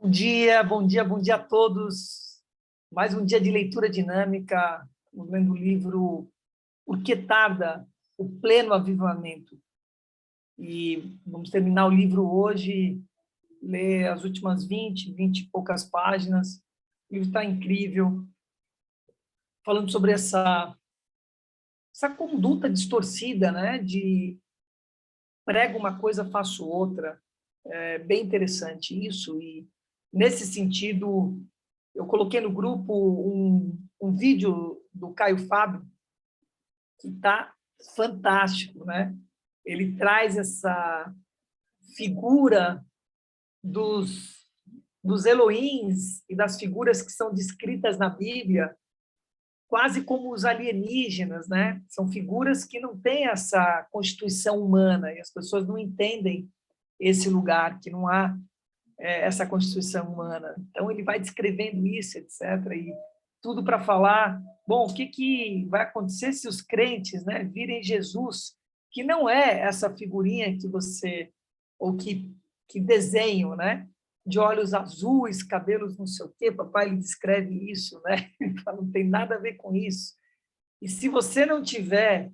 Bom dia, bom dia a todos. Mais um dia de leitura dinâmica, lendo o livro Por que Tarda? O Pleno Avivamento. E vamos terminar o livro hoje, ler as últimas 20 e poucas páginas. O livro está incrível, falando sobre essa conduta distorcida, né? De prego uma coisa, faço outra. É bem interessante isso, e nesse sentido, eu coloquei no grupo um vídeo do Caio Fábio, que está fantástico, né? Ele traz essa figura dos Elohims e das figuras que são descritas na Bíblia, quase como os alienígenas, né? São figuras que não têm essa constituição humana, e as pessoas não entendem esse lugar, que não há essa constituição humana. Então, ele vai descrevendo isso, etc., e tudo para falar, bom, o que vai acontecer se os crentes, né, virem Jesus, que não é essa figurinha que você, ou que desenho, né, de olhos azuis, cabelos não sei o quê, papai, ele descreve isso, né, ele fala, não tem nada a ver com isso. E se você não tiver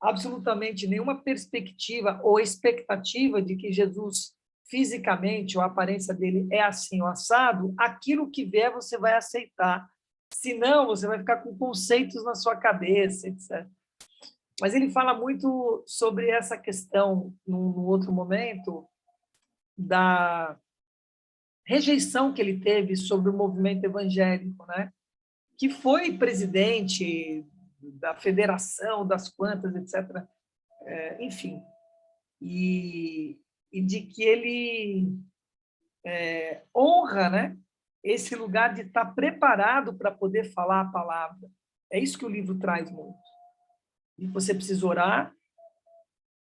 absolutamente nenhuma perspectiva ou expectativa de que Jesus fisicamente, ou a aparência dele é assim, o assado, aquilo que vier você vai aceitar. Senão, você vai ficar com conceitos na sua cabeça, etc. Mas ele fala muito sobre essa questão, num outro momento, da rejeição que ele teve sobre o movimento evangélico, né? Que foi presidente da federação, das quantas, etc. Enfim, e de que ele honra, né, esse lugar de estar preparado para poder falar a palavra. É isso que o livro traz muito. E você precisa orar.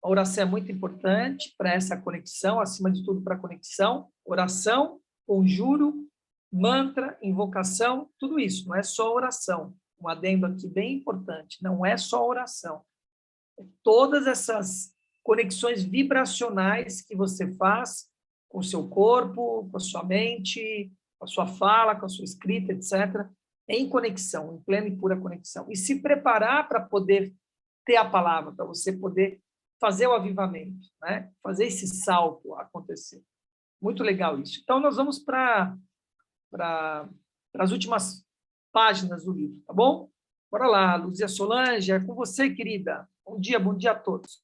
A oração é muito importante para essa conexão, acima de tudo para a conexão. Oração, conjuro, mantra, invocação, tudo isso. Não é só oração. Um adendo aqui bem importante. Não é só oração. É todas essas conexões vibracionais que você faz com o seu corpo, com a sua mente, com a sua fala, com a sua escrita, etc., em conexão, em plena e pura conexão. E se preparar para poder ter a palavra, para você poder fazer o avivamento, né? Fazer esse salto acontecer. Muito legal isso. Então, nós vamos para as últimas páginas do livro, tá bom? Bora lá, Luzia Solange, é com você, querida. Bom dia a todos.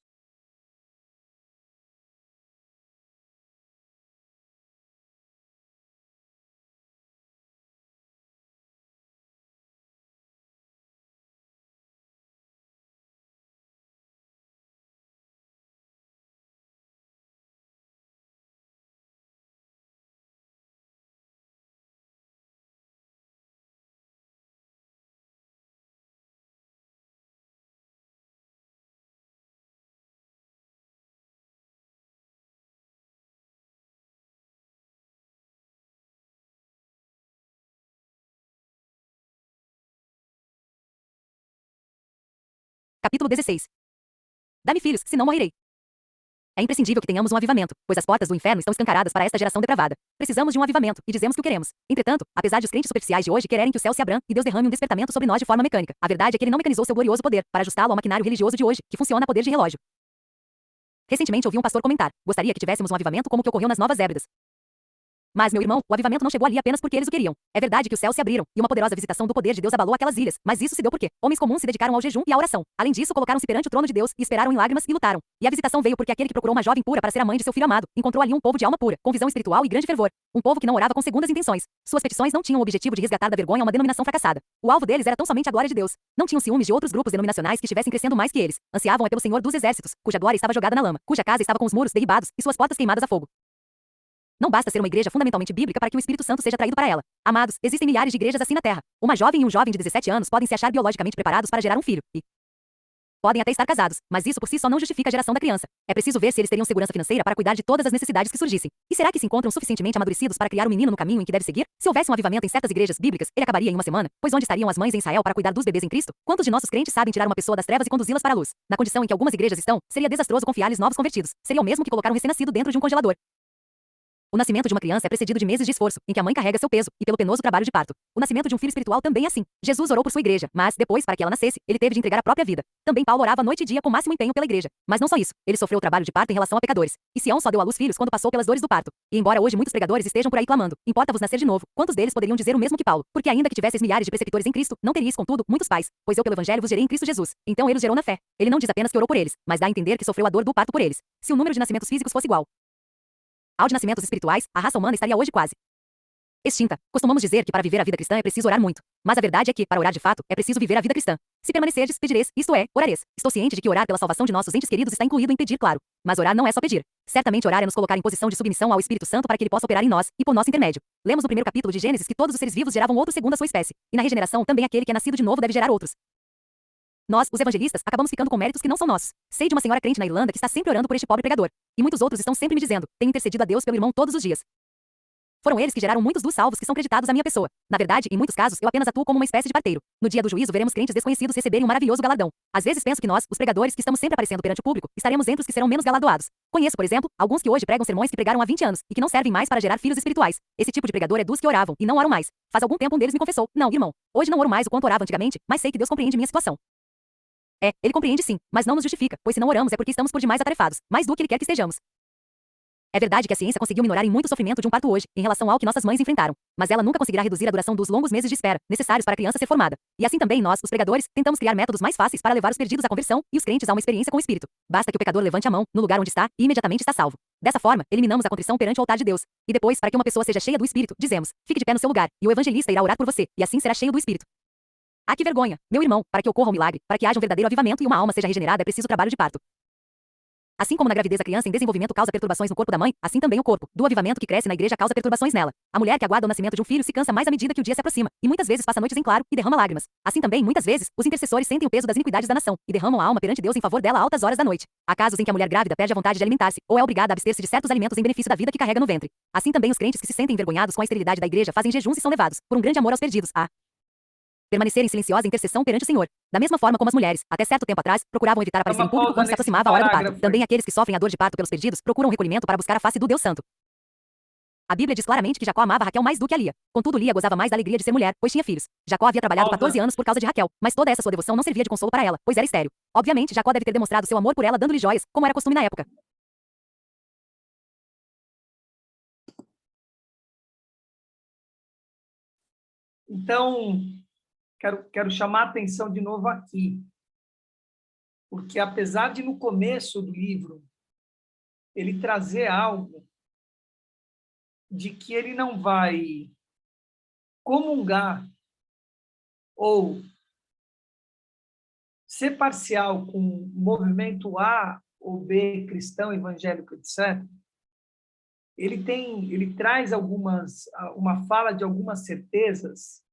Capítulo 16. Dá-me filhos, senão morrerei. É imprescindível que tenhamos um avivamento, pois as portas do inferno estão escancaradas para esta geração depravada. Precisamos de um avivamento, e dizemos que o queremos. Entretanto, apesar de os crentes superficiais de hoje quererem que o céu se abra e Deus derrame um despertamento sobre nós de forma mecânica, a verdade é que ele não mecanizou seu glorioso poder para ajustá-lo ao maquinário religioso de hoje, que funciona a poder de relógio. Recentemente ouvi um pastor comentar: gostaria que tivéssemos um avivamento como o que ocorreu nas Novas Hébridas. Mas, meu irmão, o avivamento não chegou ali apenas porque eles o queriam. É verdade que os céus se abriram, e uma poderosa visitação do poder de Deus abalou aquelas ilhas, mas isso se deu porque homens comuns se dedicaram ao jejum e à oração. Além disso, colocaram-se perante o trono de Deus e esperaram em lágrimas e lutaram. E a visitação veio porque aquele que procurou uma jovem pura para ser a mãe de seu filho amado, encontrou ali um povo de alma pura, com visão espiritual e grande fervor. Um povo que não orava com segundas intenções. Suas petições não tinham o objetivo de resgatar da vergonha uma denominação fracassada. O alvo deles era tão somente a glória de Deus. Não tinham ciúmes de outros grupos denominacionais que estivessem crescendo mais que eles. Ansiavam pelo Senhor dos Exércitos, cuja glória estava jogada na lama, cuja casa estava com os muros derribados e suas portas queimadas a fogo. Não basta ser uma igreja fundamentalmente bíblica para que o Espírito Santo seja atraído para ela. Amados, existem milhares de igrejas assim na Terra. Uma jovem e um jovem de 17 anos podem se achar biologicamente preparados para gerar um filho. E podem até estar casados, mas isso por si só não justifica a geração da criança. É preciso ver se eles teriam segurança financeira para cuidar de todas as necessidades que surgissem. E será que se encontram suficientemente amadurecidos para criar um menino no caminho em que deve seguir? Se houvesse um avivamento em certas igrejas bíblicas, ele acabaria em uma semana, pois onde estariam as mães em Israel para cuidar dos bebês em Cristo? Quantos de nossos crentes sabem tirar uma pessoa das trevas e conduzi-las para a luz? Na condição em que algumas igrejas estão, seria desastroso confiar-lhes novos convertidos. Seria o mesmo que colocar um recém-nascido dentro de um congelador. O nascimento de uma criança é precedido de meses de esforço, em que a mãe carrega seu peso, e pelo penoso trabalho de parto. O nascimento de um filho espiritual também é assim. Jesus orou por sua igreja, mas, depois, para que ela nascesse, ele teve de entregar a própria vida. Também Paulo orava noite e dia com máximo empenho pela igreja. Mas não só isso, ele sofreu o trabalho de parto em relação a pecadores. E Sião só deu à luz filhos quando passou pelas dores do parto. E embora hoje muitos pregadores estejam por aí clamando, importa-vos nascer de novo, quantos deles poderiam dizer o mesmo que Paulo? Porque ainda que tivesseis milhares de preceptores em Cristo, não teríeis, contudo, muitos pais, pois eu pelo evangelho vos gerei em Cristo Jesus. Então ele os gerou na fé. Ele não diz apenas que orou por eles, mas dá a entender que sofreu a dor do parto por eles. Se o número de nascimentos físicos fosse igual ao de nascimentos espirituais, a raça humana estaria hoje quase extinta. Costumamos dizer que para viver a vida cristã é preciso orar muito. Mas a verdade é que, para orar de fato, é preciso viver a vida cristã. Se permanecerdes, pedireis, isto é, orareis. Estou ciente de que orar pela salvação de nossos entes queridos está incluído em pedir, claro. Mas orar não é só pedir. Certamente orar é nos colocar em posição de submissão ao Espírito Santo para que ele possa operar em nós, e por nosso intermédio. Lemos no primeiro capítulo de Gênesis que todos os seres vivos geravam outro segundo a sua espécie. E na regeneração também aquele que é nascido de novo deve gerar outros. Nós, os evangelistas, acabamos ficando com méritos que não são nossos. Sei de uma senhora crente na Irlanda que está sempre orando por este pobre pregador. E muitos outros estão sempre me dizendo, tenho intercedido a Deus pelo irmão todos os dias. Foram eles que geraram muitos dos salvos que são creditados à minha pessoa. Na verdade, em muitos casos, eu apenas atuo como uma espécie de parteiro. No dia do juízo, veremos crentes desconhecidos receberem um maravilhoso galardão. Às vezes penso que nós, os pregadores que estamos sempre aparecendo perante o público, estaremos entre os que serão menos galardoados. Conheço, por exemplo, alguns que hoje pregam sermões que pregaram há 20 anos e que não servem mais para gerar filhos espirituais. Esse tipo de pregador é dos que oravam e não oram mais. Faz algum tempo um deles me confessou: "Não, irmão, hoje não oro mais o quanto orava antigamente, mas sei que Deus compreende minha situação." É, ele compreende sim, mas não nos justifica, pois se não oramos é porque estamos por demais atarefados, mais do que ele quer que estejamos. É verdade que a ciência conseguiu minorar em muito o sofrimento de um parto hoje, em relação ao que nossas mães enfrentaram, mas ela nunca conseguirá reduzir a duração dos longos meses de espera, necessários para a criança ser formada. E assim também nós, os pregadores, tentamos criar métodos mais fáceis para levar os perdidos à conversão e os crentes a uma experiência com o Espírito. Basta que o pecador levante a mão, no lugar onde está, e imediatamente está salvo. Dessa forma, eliminamos a contrição perante o altar de Deus. E depois, para que uma pessoa seja cheia do Espírito, dizemos: fique de pé no seu lugar, e o evangelista irá orar por você, e assim será cheio do Espírito. Ah, que vergonha! Meu irmão, para que ocorra um milagre, para que haja um verdadeiro avivamento e uma alma seja regenerada é preciso trabalho de parto. Assim como na gravidez a criança em desenvolvimento causa perturbações no corpo da mãe, assim também o corpo do avivamento que cresce na igreja causa perturbações nela. A mulher que aguarda o nascimento de um filho se cansa mais à medida que o dia se aproxima, e muitas vezes passa noites em claro e derrama lágrimas. Assim também, muitas vezes, os intercessores sentem o peso das iniquidades da nação e derramam a alma perante Deus em favor dela a altas horas da noite. Há casos em que a mulher grávida perde a vontade de alimentar-se, ou é obrigada a abster-se de certos alimentos em benefício da vida que carrega no ventre. Assim também os crentes que se sentem envergonhados com a esterilidade da igreja fazem jejuns e são levados, por um grande amor aos perdidos, a permanecer em silenciosa intercessão perante o Senhor. Da mesma forma como as mulheres, até certo tempo atrás, procuravam evitar aparecer em público quando se aproximava a hora do parto. Também aqueles que sofrem a dor de parto pelos perdidos procuram recolhimento para buscar a face do Deus Santo. A Bíblia diz claramente que Jacó amava Raquel mais do que a Lia. Contudo, Lia gozava mais da alegria de ser mulher, pois tinha filhos. Jacó havia trabalhado 14 anos por causa de Raquel, mas toda essa sua devoção não servia de consolo para ela, pois era estéril. Obviamente, Jacó deve ter demonstrado seu amor por ela dando-lhe joias, como era costume na época. Então, quero chamar a atenção de novo aqui, porque apesar de no começo do livro ele trazer algo de que ele não vai comungar ou ser parcial com o movimento A ou B, cristão, evangélico, etc., ele traz uma fala de algumas certezas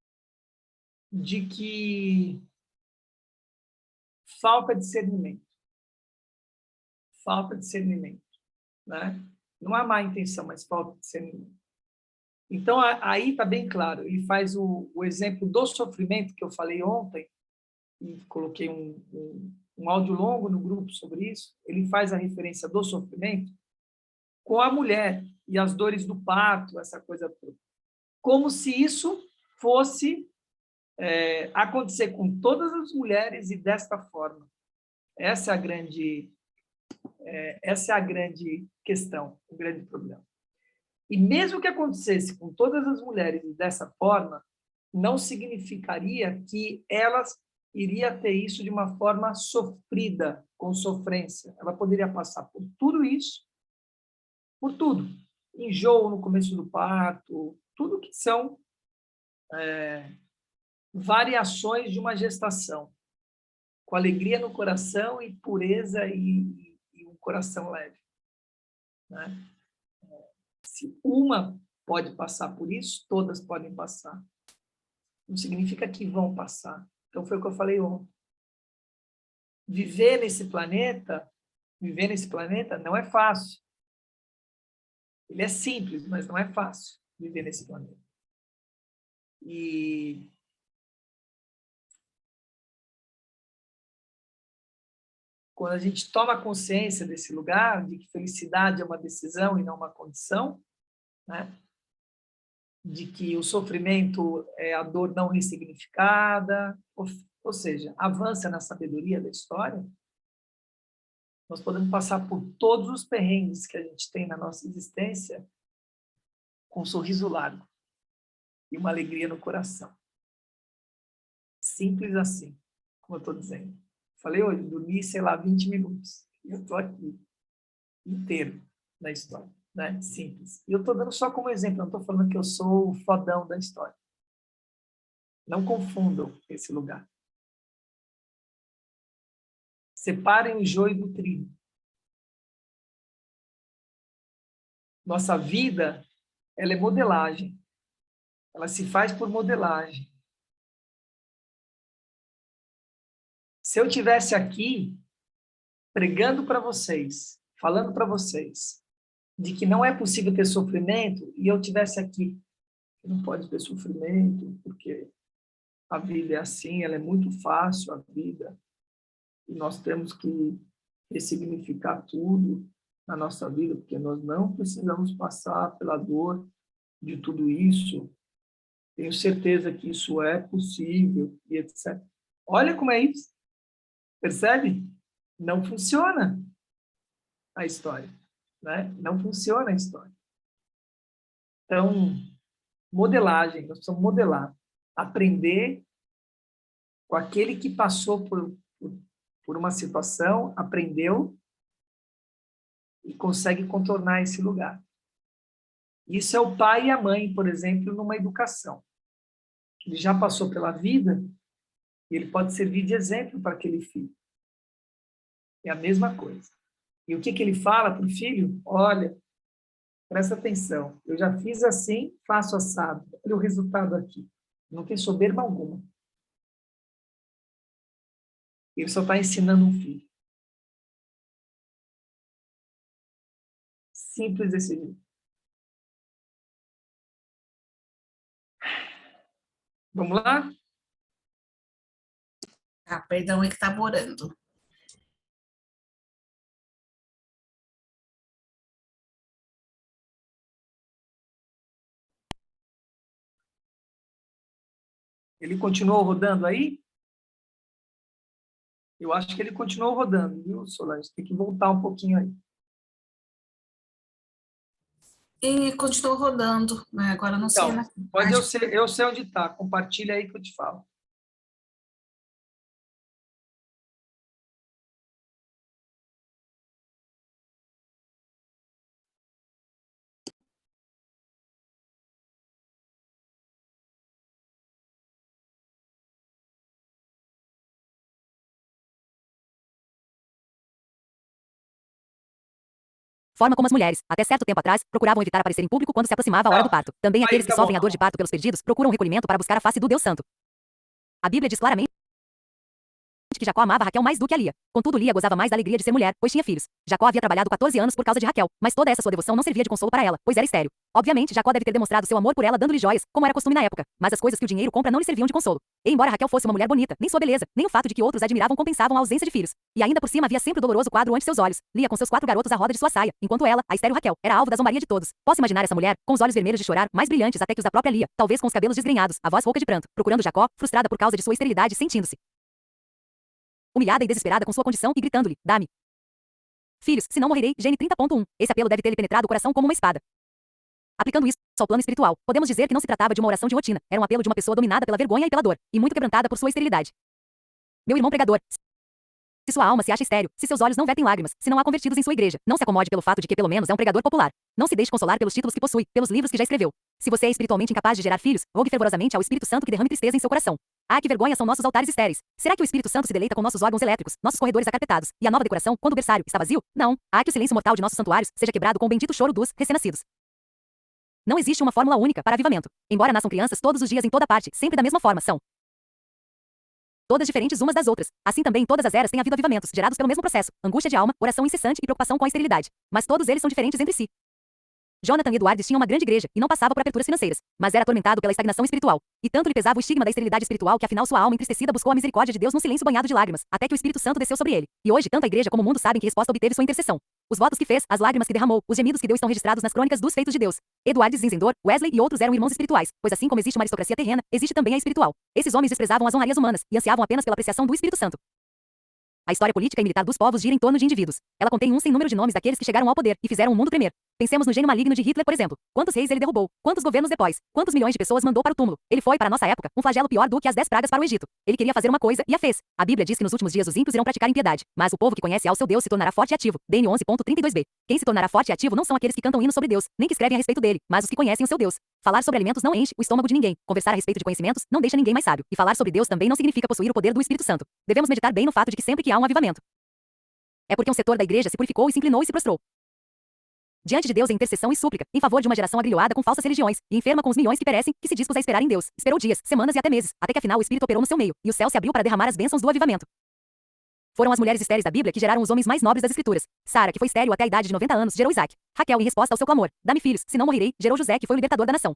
de que falta discernimento, né? Não há má intenção, mas falta discernimento. Então, aí está bem claro, ele faz o exemplo do sofrimento que eu falei ontem, e coloquei um áudio longo no grupo sobre isso, ele faz a referência do sofrimento com a mulher e as dores do parto, essa coisa toda. Como se isso fosse acontecer com todas as mulheres e desta forma. Essa é a grande questão, o grande problema. E mesmo que acontecesse com todas as mulheres dessa forma, não significaria que elas iriam ter isso de uma forma sofrida, com sofrência. Ela poderia passar por tudo isso, por tudo. Enjoo no começo do parto, tudo que são variações de uma gestação, com alegria no coração e pureza e um coração leve, né? Se uma pode passar por isso, todas podem passar. Não significa que vão passar. Então, foi o que eu falei ontem. Viver nesse planeta não é fácil. Ele é simples, mas não é fácil viver nesse planeta. E quando a gente toma consciência desse lugar, de que felicidade é uma decisão e não uma condição, né? De que o sofrimento é a dor não ressignificada, ou seja, avança na sabedoria da história, nós podemos passar por todos os perrengues que a gente tem na nossa existência com um sorriso largo e uma alegria no coração. Simples assim, como eu estou dizendo. Falei hoje, dormi, sei lá, 20 minutos. E eu estou aqui, inteiro, na história. Né? Simples. E eu estou dando só como exemplo, não estou falando que eu sou o fodão da história. Não confundam esse lugar. Separem o joio do trigo. Nossa vida, ela é modelagem. Ela se faz por modelagem. Se eu tivesse aqui pregando para vocês, falando para vocês, de que não é possível ter sofrimento, e eu tivesse aqui, não pode ter sofrimento, porque a vida é assim, ela é muito fácil, a vida, e nós temos que ressignificar tudo na nossa vida, porque nós não precisamos passar pela dor de tudo isso. Tenho certeza que isso é possível, e etc. Olha como é isso. Percebe? Não funciona a história, né? Não funciona a história. Então, modelagem, nós precisamos modelar, aprender com aquele que passou por uma situação, aprendeu e consegue contornar esse lugar. Isso é o pai e a mãe, por exemplo, numa educação. Ele já passou pela vida e ele pode servir de exemplo para aquele filho. É a mesma coisa. E o que ele fala para o filho? Olha, presta atenção, eu já fiz assim, faço assado. Olha o resultado aqui. Não tem soberba alguma. Ele só está ensinando um filho. Simples desse jeito. Vamos lá? Ah, perdão, é que tá morando. Ele continuou rodando aí? Eu acho que ele continuou rodando, viu, Solange? Tem que voltar um pouquinho aí. E continuou rodando, né? Agora eu não sei, Então, né? pode eu sei onde está. Compartilha aí que eu te falo. Forma como as mulheres, até certo tempo atrás, procuravam evitar aparecer em público quando se aproximava a hora do parto. Também Aí, aqueles que tá bom, sofrem a tá dor de bom. parto pelos perdidos procuram recolhimento para buscar a face do Deus Santo. A Bíblia diz claramente que Jacó amava Raquel mais do que a Lia. Contudo, Lia gozava mais da alegria de ser mulher, pois tinha filhos. Jacó havia trabalhado 14 anos por causa de Raquel, mas toda essa sua devoção não servia de consolo para ela, pois era estéril. Obviamente, Jacó deve ter demonstrado seu amor por ela dando-lhe joias, como era costume na época, mas as coisas que o dinheiro compra não lhe serviam de consolo. E embora Raquel fosse uma mulher bonita, nem sua beleza, nem o fato de que outros a admiravam compensavam a ausência de filhos. E ainda por cima havia sempre o doloroso quadro ante seus olhos. Lia com seus 4 garotos à roda de sua saia, enquanto ela, a estéril Raquel, era alvo da zombaria de todos. Posso imaginar essa mulher, com os olhos vermelhos de chorar, mais brilhantes até que os da própria Lia, talvez com os cabelos desgrenhados, a voz rouca de pranto, procurando Jacó, frustrada por causa de sua esterilidade, sentindo-se humilhada e desesperada com sua condição e gritando-lhe: dá-me filhos, senão morrerei. Gene 30.1. Esse apelo deve ter-lhe penetrado o coração como uma espada. Aplicando isso ao plano espiritual, podemos dizer que não se tratava de uma oração de rotina, era um apelo de uma pessoa dominada pela vergonha e pela dor, e muito quebrantada por sua esterilidade. Meu irmão pregador, se sua alma se acha estéril, se seus olhos não vertem lágrimas, se não há convertidos em sua igreja, não se acomode pelo fato de que pelo menos é um pregador popular. Não se deixe consolar pelos títulos que possui, pelos livros que já escreveu. Se você é espiritualmente incapaz de gerar filhos, rogue fervorosamente ao Espírito Santo que derrame tristeza em seu coração. Ah, que vergonha são nossos altares estéreis. Será que o Espírito Santo se deleita com nossos órgãos elétricos, nossos corredores acarpetados, e a nova decoração, quando o berçário está vazio? Não. Ah, que o silêncio mortal de nossos santuários seja quebrado com o bendito choro dos recém-nascidos. Não existe uma fórmula única para avivamento. Embora nasçam crianças todos os dias em toda parte, sempre da mesma forma, são todas diferentes umas das outras. Assim também em todas as eras têm havido avivamentos, gerados pelo mesmo processo, angústia de alma, oração incessante e preocupação com a esterilidade. Mas todos eles são diferentes entre si. Jonathan Edwards tinha uma grande igreja e não passava por aperturas financeiras, mas era atormentado pela estagnação espiritual. E tanto lhe pesava o estigma da esterilidade espiritual que afinal sua alma entristecida buscou a misericórdia de Deus num silêncio banhado de lágrimas, até que o Espírito Santo desceu sobre ele. E hoje, tanto a igreja como o mundo sabem que resposta obteve sua intercessão. Os votos que fez, as lágrimas que derramou, os gemidos que deu estão registrados nas crônicas dos feitos de Deus. Edwards Zinzendorf, Wesley e outros eram irmãos espirituais, pois assim como existe uma aristocracia terrena, existe também a espiritual. Esses homens desprezavam as honrarias humanas e ansiavam apenas pela apreciação do Espírito Santo. A história política e militar dos povos gira em torno de indivíduos. Ela contém um sem número de nomes daqueles que chegaram ao poder e fizeram o mundo tremer. Pensemos no gênio maligno de Hitler, por exemplo. Quantos reis ele derrubou? Quantos governos depois? Quantos milhões de pessoas mandou para o túmulo? Ele foi, para a nossa época, um flagelo pior do que as 10 pragas para o Egito. Ele queria fazer uma coisa e a fez. A Bíblia diz que nos últimos dias os ímpios irão praticar impiedade, mas o povo que conhece ao seu Deus se tornará forte e ativo. DN 11.32b. Quem se tornará forte e ativo não são aqueles que cantam hinos sobre Deus, nem que escrevem a respeito dele, mas os que conhecem o seu Deus. Falar sobre alimentos não enche o estômago de ninguém. Conversar a respeito de conhecimentos não deixa ninguém mais sábio. E falar sobre Deus também não significa possuir o poder do Espírito Santo. Devemos meditar bem no fato de que sempre que há um avivamento, é porque um setor da igreja se purificou e se inclinou e se prostrou diante de Deus em intercessão e súplica, em favor de uma geração agrilhoada com falsas religiões, e enferma com os milhões que perecem, que se dispôs a esperar em Deus. Esperou dias, semanas e até meses, até que afinal o Espírito operou no seu meio, e o céu se abriu para derramar as bênçãos do avivamento. Foram as mulheres estéreis da Bíblia que geraram os homens mais nobres das Escrituras. Sara, que foi estéril até a idade de 90 anos, gerou Isaac. Raquel, em resposta ao seu clamor, dá-me filhos, senão morrerei, gerou José, que foi o libertador da nação.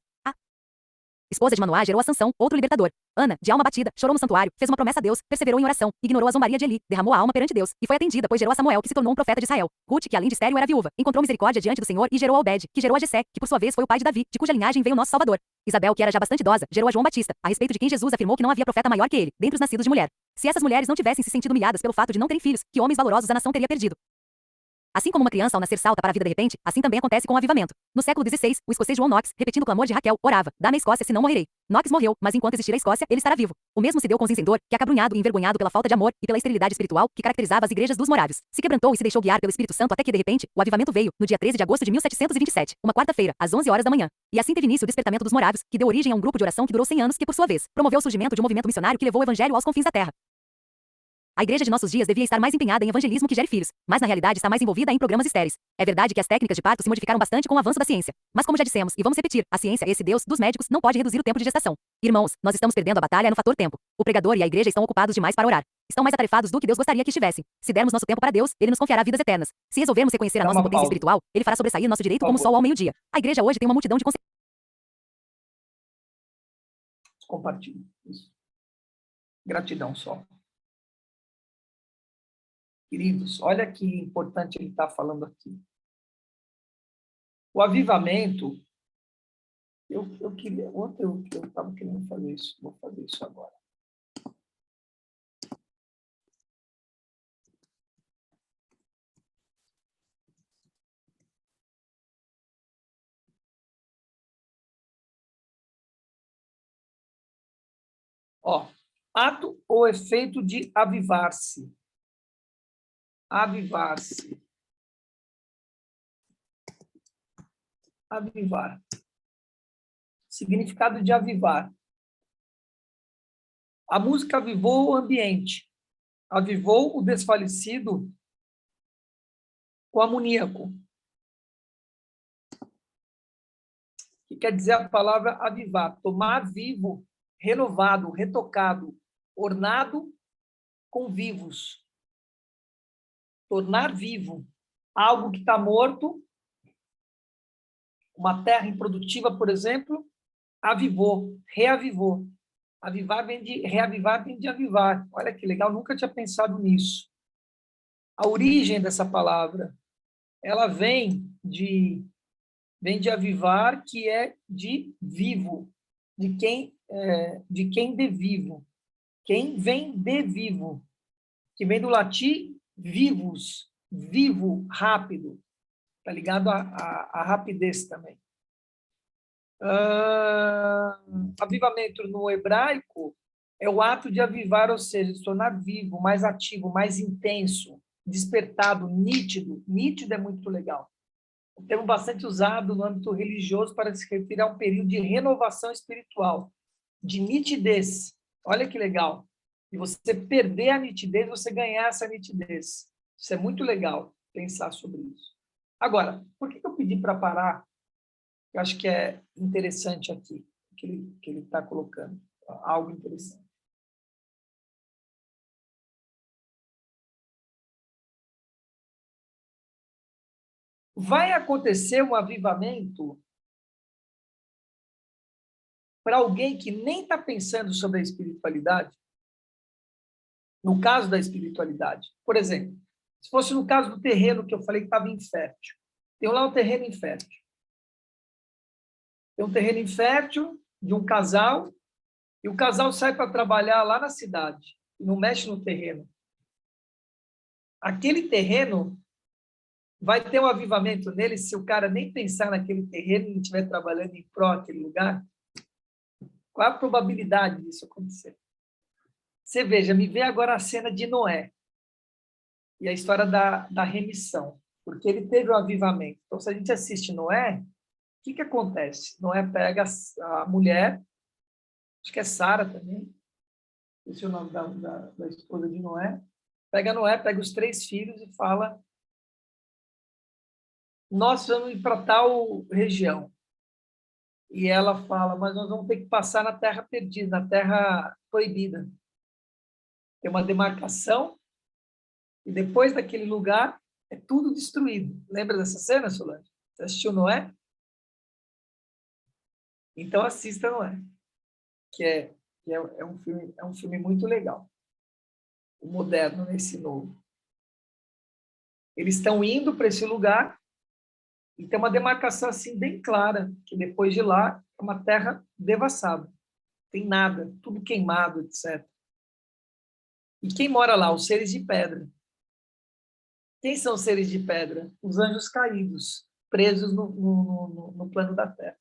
A esposa de Manoá gerou a Sansão, outro libertador. Ana, de alma batida, chorou no santuário, fez uma promessa a Deus, perseverou em oração, ignorou a zombaria de Eli, derramou a alma perante Deus, e foi atendida, pois gerou a Samuel, que se tornou um profeta de Israel. Ruth, que além de estéril era viúva, encontrou misericórdia diante do Senhor e gerou a Obed, que gerou a Jessé, que por sua vez foi o pai de Davi, de cuja linhagem veio o nosso Salvador. Isabel, que era já bastante idosa, gerou a João Batista, a respeito de quem Jesus afirmou que não havia profeta maior que ele, dentre os nascidos de mulher. Se essas mulheres não tivessem se sentido humilhadas pelo fato de não terem filhos, que homens valorosos a nação teria perdido. Assim como uma criança ao nascer salta para a vida de repente, assim também acontece com o avivamento. No século XVI, o escocês João Knox, repetindo o clamor de Raquel, orava: dá-me a Escócia, senão morrerei. Knox morreu, mas enquanto existir a Escócia, ele estará vivo. O mesmo se deu com Zinzendorf, que acabrunhado e envergonhado pela falta de amor e pela esterilidade espiritual que caracterizava as igrejas dos morávios, se quebrantou e se deixou guiar pelo Espírito Santo até que de repente, o avivamento veio, no dia 13 de agosto de 1727, uma quarta-feira, às 11 horas da manhã. E assim teve início o despertamento dos morávios, que deu origem a um grupo de oração que durou 100 anos, que por sua vez, promoveu o surgimento de um movimento missionário que levou o evangelho aos confins da terra. A igreja de nossos dias devia estar mais empenhada em evangelismo que gere filhos, mas na realidade está mais envolvida em programas estéreis. É verdade que as técnicas de parto se modificaram bastante com o avanço da ciência, mas como já dissemos, e vamos repetir, a ciência, esse Deus dos médicos, não pode reduzir o tempo de gestação. Irmãos, nós estamos perdendo a batalha no fator tempo. O pregador e a igreja estão ocupados demais para orar. Estão mais atarefados do que Deus gostaria que estivessem. Se dermos nosso tempo para Deus, ele nos confiará vidas eternas. Se resolvermos reconhecer a nossa potência espiritual, ele fará sobressair nosso direito como o sol ao meio-dia. A igreja hoje tem uma multidão de Compartilhe isso. Gratidão só. Queridos, olha que importante ele está falando aqui. O avivamento, eu queria, ontem eu estava querendo fazer isso, vou fazer isso agora. Ó, ato ou efeito de avivar-se. Avivar-se. Avivar. Significado de avivar. A música avivou o ambiente. Avivou o desfalecido com amoníaco. O que quer dizer a palavra avivar? Tomar vivo, renovado, retocado, ornado com vivos. Tornar vivo algo que está morto, uma terra improdutiva, por exemplo, avivou, reavivou. Avivar vem de reavivar, vem de avivar. Olha que legal, nunca tinha pensado nisso. A origem dessa palavra, ela vem de avivar, que é de vivo, de quem de vivo. Quem vem de vivo, que vem do latim vivus, vivo, rápido. Está ligado à rapidez também. Avivamento no hebraico é o ato de avivar, ou seja, de se tornar vivo, mais ativo, mais intenso, despertado, nítido. Nítido é muito legal. Um termo bastante usado no âmbito religioso para se referir a um período de renovação espiritual, de nitidez. Olha que legal. E você perder a nitidez, você ganhar essa nitidez. Isso é muito legal, pensar sobre isso. Agora, por que eu pedi para parar? Eu acho que é interessante aqui, que ele está colocando. Algo interessante. vai acontecer um avivamento para alguém que nem está pensando sobre a espiritualidade. No caso da espiritualidade, por exemplo, se fosse no caso do terreno que eu falei que estava infértil, tem lá um terreno infértil. Tem um terreno infértil de um casal, e o casal sai para trabalhar lá na cidade, e não mexe no terreno. Aquele terreno vai ter um avivamento nele se o cara nem pensar naquele terreno e não estiver trabalhando em pró daquele lugar? Qual a probabilidade disso acontecer? Você veja, me vê agora a cena de Noé e a história da remissão, porque ele teve o avivamento. Então, se a gente assiste Noé, o que acontece? Noé pega a mulher, acho que é Sara também, esse é o nome da esposa de Noé, pega Noé, pega os 3 filhos e fala: nós vamos ir para tal região. E ela fala: mas nós vamos ter que passar na terra perdida, na terra proibida. Tem uma demarcação, e depois daquele lugar é tudo destruído. Lembra dessa cena, Solange? Você assistiu Noé? Então assista Noé, que é um filme muito legal. O moderno nesse novo. Eles estão indo para esse lugar e tem uma demarcação assim bem clara, que depois de lá é uma terra devassada. Tem nada, tudo queimado, etc. E quem mora lá? Os seres de pedra. Quem são os seres de pedra? Os anjos caídos, presos no plano da terra.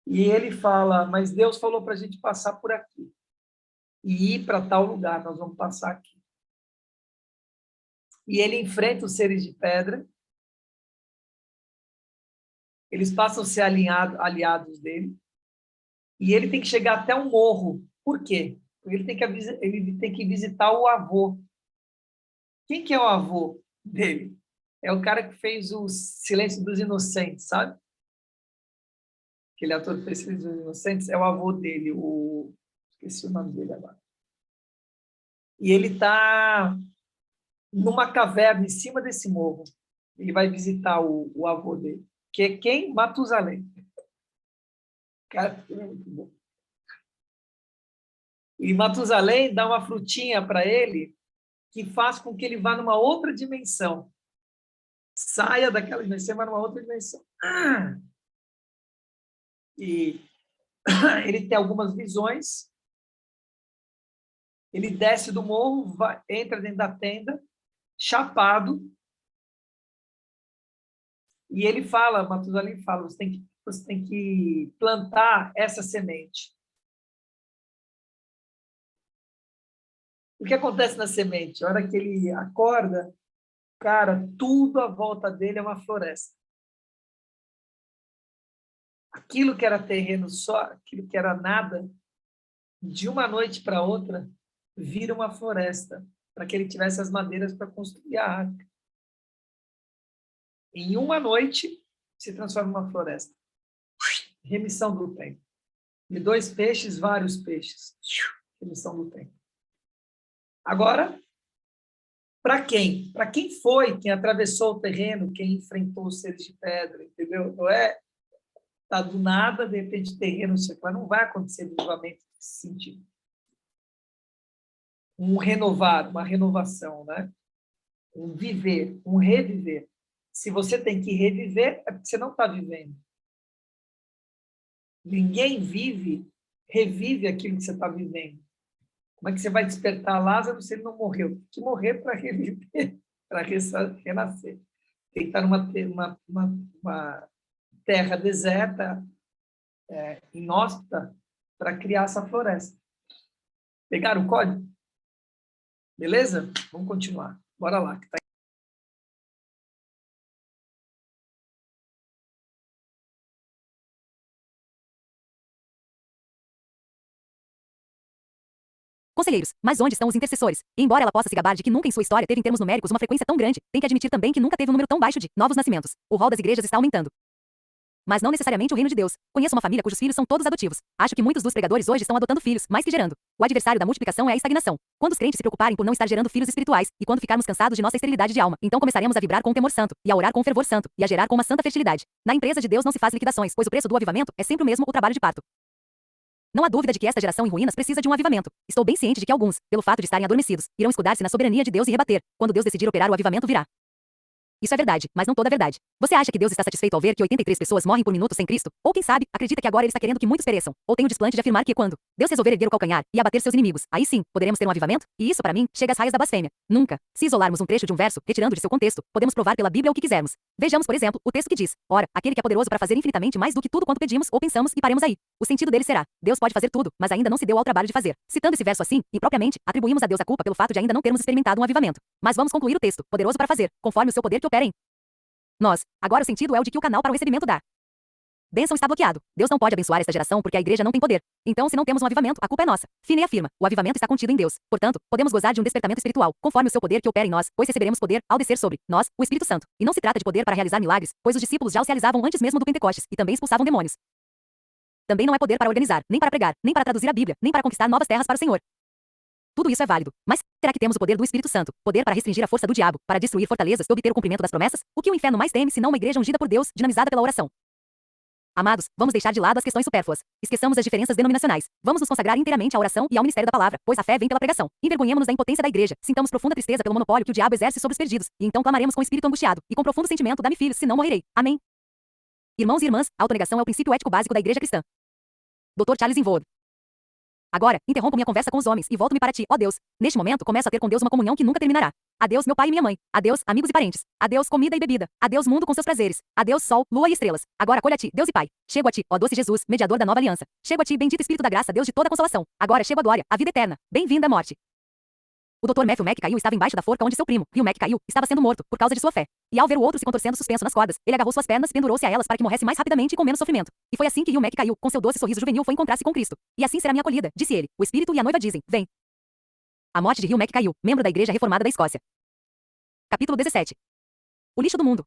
E ele fala: mas Deus falou para a gente passar por aqui e ir para tal lugar, nós vamos passar aqui. E ele enfrenta os seres de pedra, eles passam a ser aliados dele, e ele tem que chegar até um morro. Por quê? Porque ele tem que visitar o avô. Quem que é o avô dele? É o cara que fez o Silêncio dos Inocentes, sabe? Aquele ator que fez Silêncio dos Inocentes é o avô dele, esqueci o nome dele agora. E ele está numa caverna em cima desse morro. Ele vai visitar o avô dele, que é quem? Matusalém. Cara, é muito bom. E Matusalém dá uma frutinha para ele que faz com que ele vá numa outra dimensão. Saia daquela dimensão e vá numa outra dimensão. E ele tem algumas visões. Ele desce do morro, entra dentro da tenda, chapado, e ele fala, Matusalém fala: você tem que plantar essa semente. O que acontece na semente? A hora que ele acorda, cara, tudo à volta dele é uma floresta. Aquilo que era terreno só, aquilo que era nada, de uma noite para outra, vira uma floresta, para que ele tivesse as madeiras para construir a arca. Em uma noite, se transforma em uma floresta. Remissão do tempo. De 2 peixes, vários peixes. Remissão do tempo. Agora, para quem? Para quem foi, quem atravessou o terreno, quem enfrentou os seres de pedra, entendeu? Não é tá do nada, de repente, terreno, não vai acontecer vivamente nesse sentido. Um renovar, uma renovação, né? Um viver, um reviver. Se você tem que reviver, é porque você não está vivendo. Ninguém revive aquilo que você está vivendo. Como é que você vai despertar Lázaro se ele não morreu? Tem que morrer para reviver, para renascer. Tem que estar numa terra deserta, inóspita, para criar essa floresta. Pegaram o código? Beleza? Vamos continuar. Bora lá. Que tá... Conselheiros, mas onde estão os intercessores? E embora ela possa se gabar de que nunca em sua história teve em termos numéricos uma frequência tão grande, tem que admitir também que nunca teve um número tão baixo de novos nascimentos. O rol das igrejas está aumentando. Mas não necessariamente o reino de Deus. Conheço uma família cujos filhos são todos adotivos. Acho que muitos dos pregadores hoje estão adotando filhos, mais que gerando. O adversário da multiplicação é a estagnação. Quando os crentes se preocuparem por não estar gerando filhos espirituais, e quando ficarmos cansados de nossa esterilidade de alma, então começaremos a vibrar com o temor santo, e a orar com o fervor santo, e a gerar com uma santa fertilidade. Na empresa de Deus não se faz liquidações, pois o preço do avivamento é sempre o mesmo, o trabalho de parto. Não há dúvida de que esta geração em ruínas precisa de um avivamento. Estou bem ciente de que alguns, pelo fato de estarem adormecidos, irão escudar-se na soberania de Deus e rebater. Quando Deus decidir operar, o avivamento virá. Isso é verdade, mas não toda a verdade. Você acha que Deus está satisfeito ao ver que 83 pessoas morrem por minuto sem Cristo? Ou quem sabe, acredita que agora Ele está querendo que muitos pereçam? Ou tem o desplante de afirmar que quando Deus resolver erguer o calcanhar e abater seus inimigos, aí sim, poderemos ter um avivamento? E isso, para mim, chega às raias da blasfêmia. Nunca. Se isolarmos um trecho de um verso, retirando de seu contexto, podemos provar pela Bíblia o que quisermos. Vejamos, por exemplo, o texto que diz: ora, aquele que é poderoso para fazer infinitamente mais do que tudo quanto pedimos ou pensamos, e paremos aí. O sentido dele será: Deus pode fazer tudo, mas ainda não se deu ao trabalho de fazer. Citando esse verso assim, impropriamente, atribuímos a Deus a culpa pelo fato de ainda não termos experimentado um avivamento. Mas vamos concluir o texto: poderoso para fazer, conforme o seu poder que opera em nós. Agora o sentido é o de que o canal para o recebimento da bênção está bloqueado. Deus não pode abençoar esta geração porque a igreja não tem poder. Então, se não temos um avivamento, a culpa é nossa. Finney afirma: o avivamento está contido em Deus. Portanto, podemos gozar de um despertamento espiritual, conforme o seu poder que opera em nós, pois receberemos poder ao descer sobre nós, o Espírito Santo. E não se trata de poder para realizar milagres, pois os discípulos já os realizavam antes mesmo do Pentecostes, e também expulsavam demônios. Também não é poder para organizar, nem para pregar, nem para traduzir a Bíblia, nem para conquistar novas terras para o Senhor. Tudo isso é válido, mas será que temos o poder do Espírito Santo, poder para restringir a força do diabo, para destruir fortalezas e obter o cumprimento das promessas? O que o inferno mais teme senão uma igreja ungida por Deus, dinamizada pela oração? Amados, vamos deixar de lado as questões supérfluas. Esqueçamos as diferenças denominacionais. Vamos nos consagrar inteiramente à oração e ao ministério da palavra, pois a fé vem pela pregação. Envergonhemos-nos da impotência da igreja, sintamos profunda tristeza pelo monopólio que o diabo exerce sobre os perdidos, e então clamaremos com o espírito angustiado e com profundo sentimento: dá-me filhos, senão morrerei. Amém. Irmãos e irmãs, a autonegação é o princípio ético básico da igreja cristã. Dr. Charles Invold. Agora, interrompo minha conversa com os homens e volto-me para ti, ó Deus. Neste momento, começo a ter com Deus uma comunhão que nunca terminará. Adeus, meu pai e minha mãe. Adeus, amigos e parentes. Adeus, comida e bebida. Adeus, mundo com seus prazeres. Adeus, sol, lua e estrelas. Agora acolho a ti, Deus e Pai. Chego a ti, ó doce Jesus, mediador da nova aliança. Chego a ti, bendito Espírito da graça, Deus de toda consolação. Agora chego a glória, a vida eterna. Bem-vinda à morte. O Dr. Matthew McCail estava embaixo da forca onde seu primo, Hugh McCail, estava sendo morto, por causa de sua fé. E ao ver o outro se contorcendo suspenso nas cordas, ele agarrou suas pernas e pendurou-se a elas para que morresse mais rapidamente e com menos sofrimento. E foi assim que Hugh McCail, com seu doce sorriso juvenil, foi encontrar-se com Cristo. E assim será minha acolhida, disse ele. O Espírito e a noiva dizem: vem. A morte de Hugh McCail, membro da Igreja Reformada da Escócia. Capítulo 17. O lixo do mundo.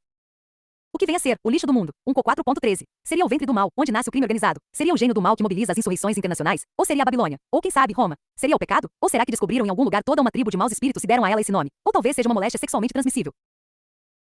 O que vem a ser o lixo do mundo? 4.13. Seria o ventre do mal, onde nasce o crime organizado? Seria o gênio do mal que mobiliza as insurreições internacionais? Ou seria a Babilônia? Ou quem sabe, Roma? Seria o pecado? Ou será que descobriram em algum lugar toda uma tribo de maus espíritos e deram a ela esse nome? Ou talvez seja uma moléstia sexualmente transmissível?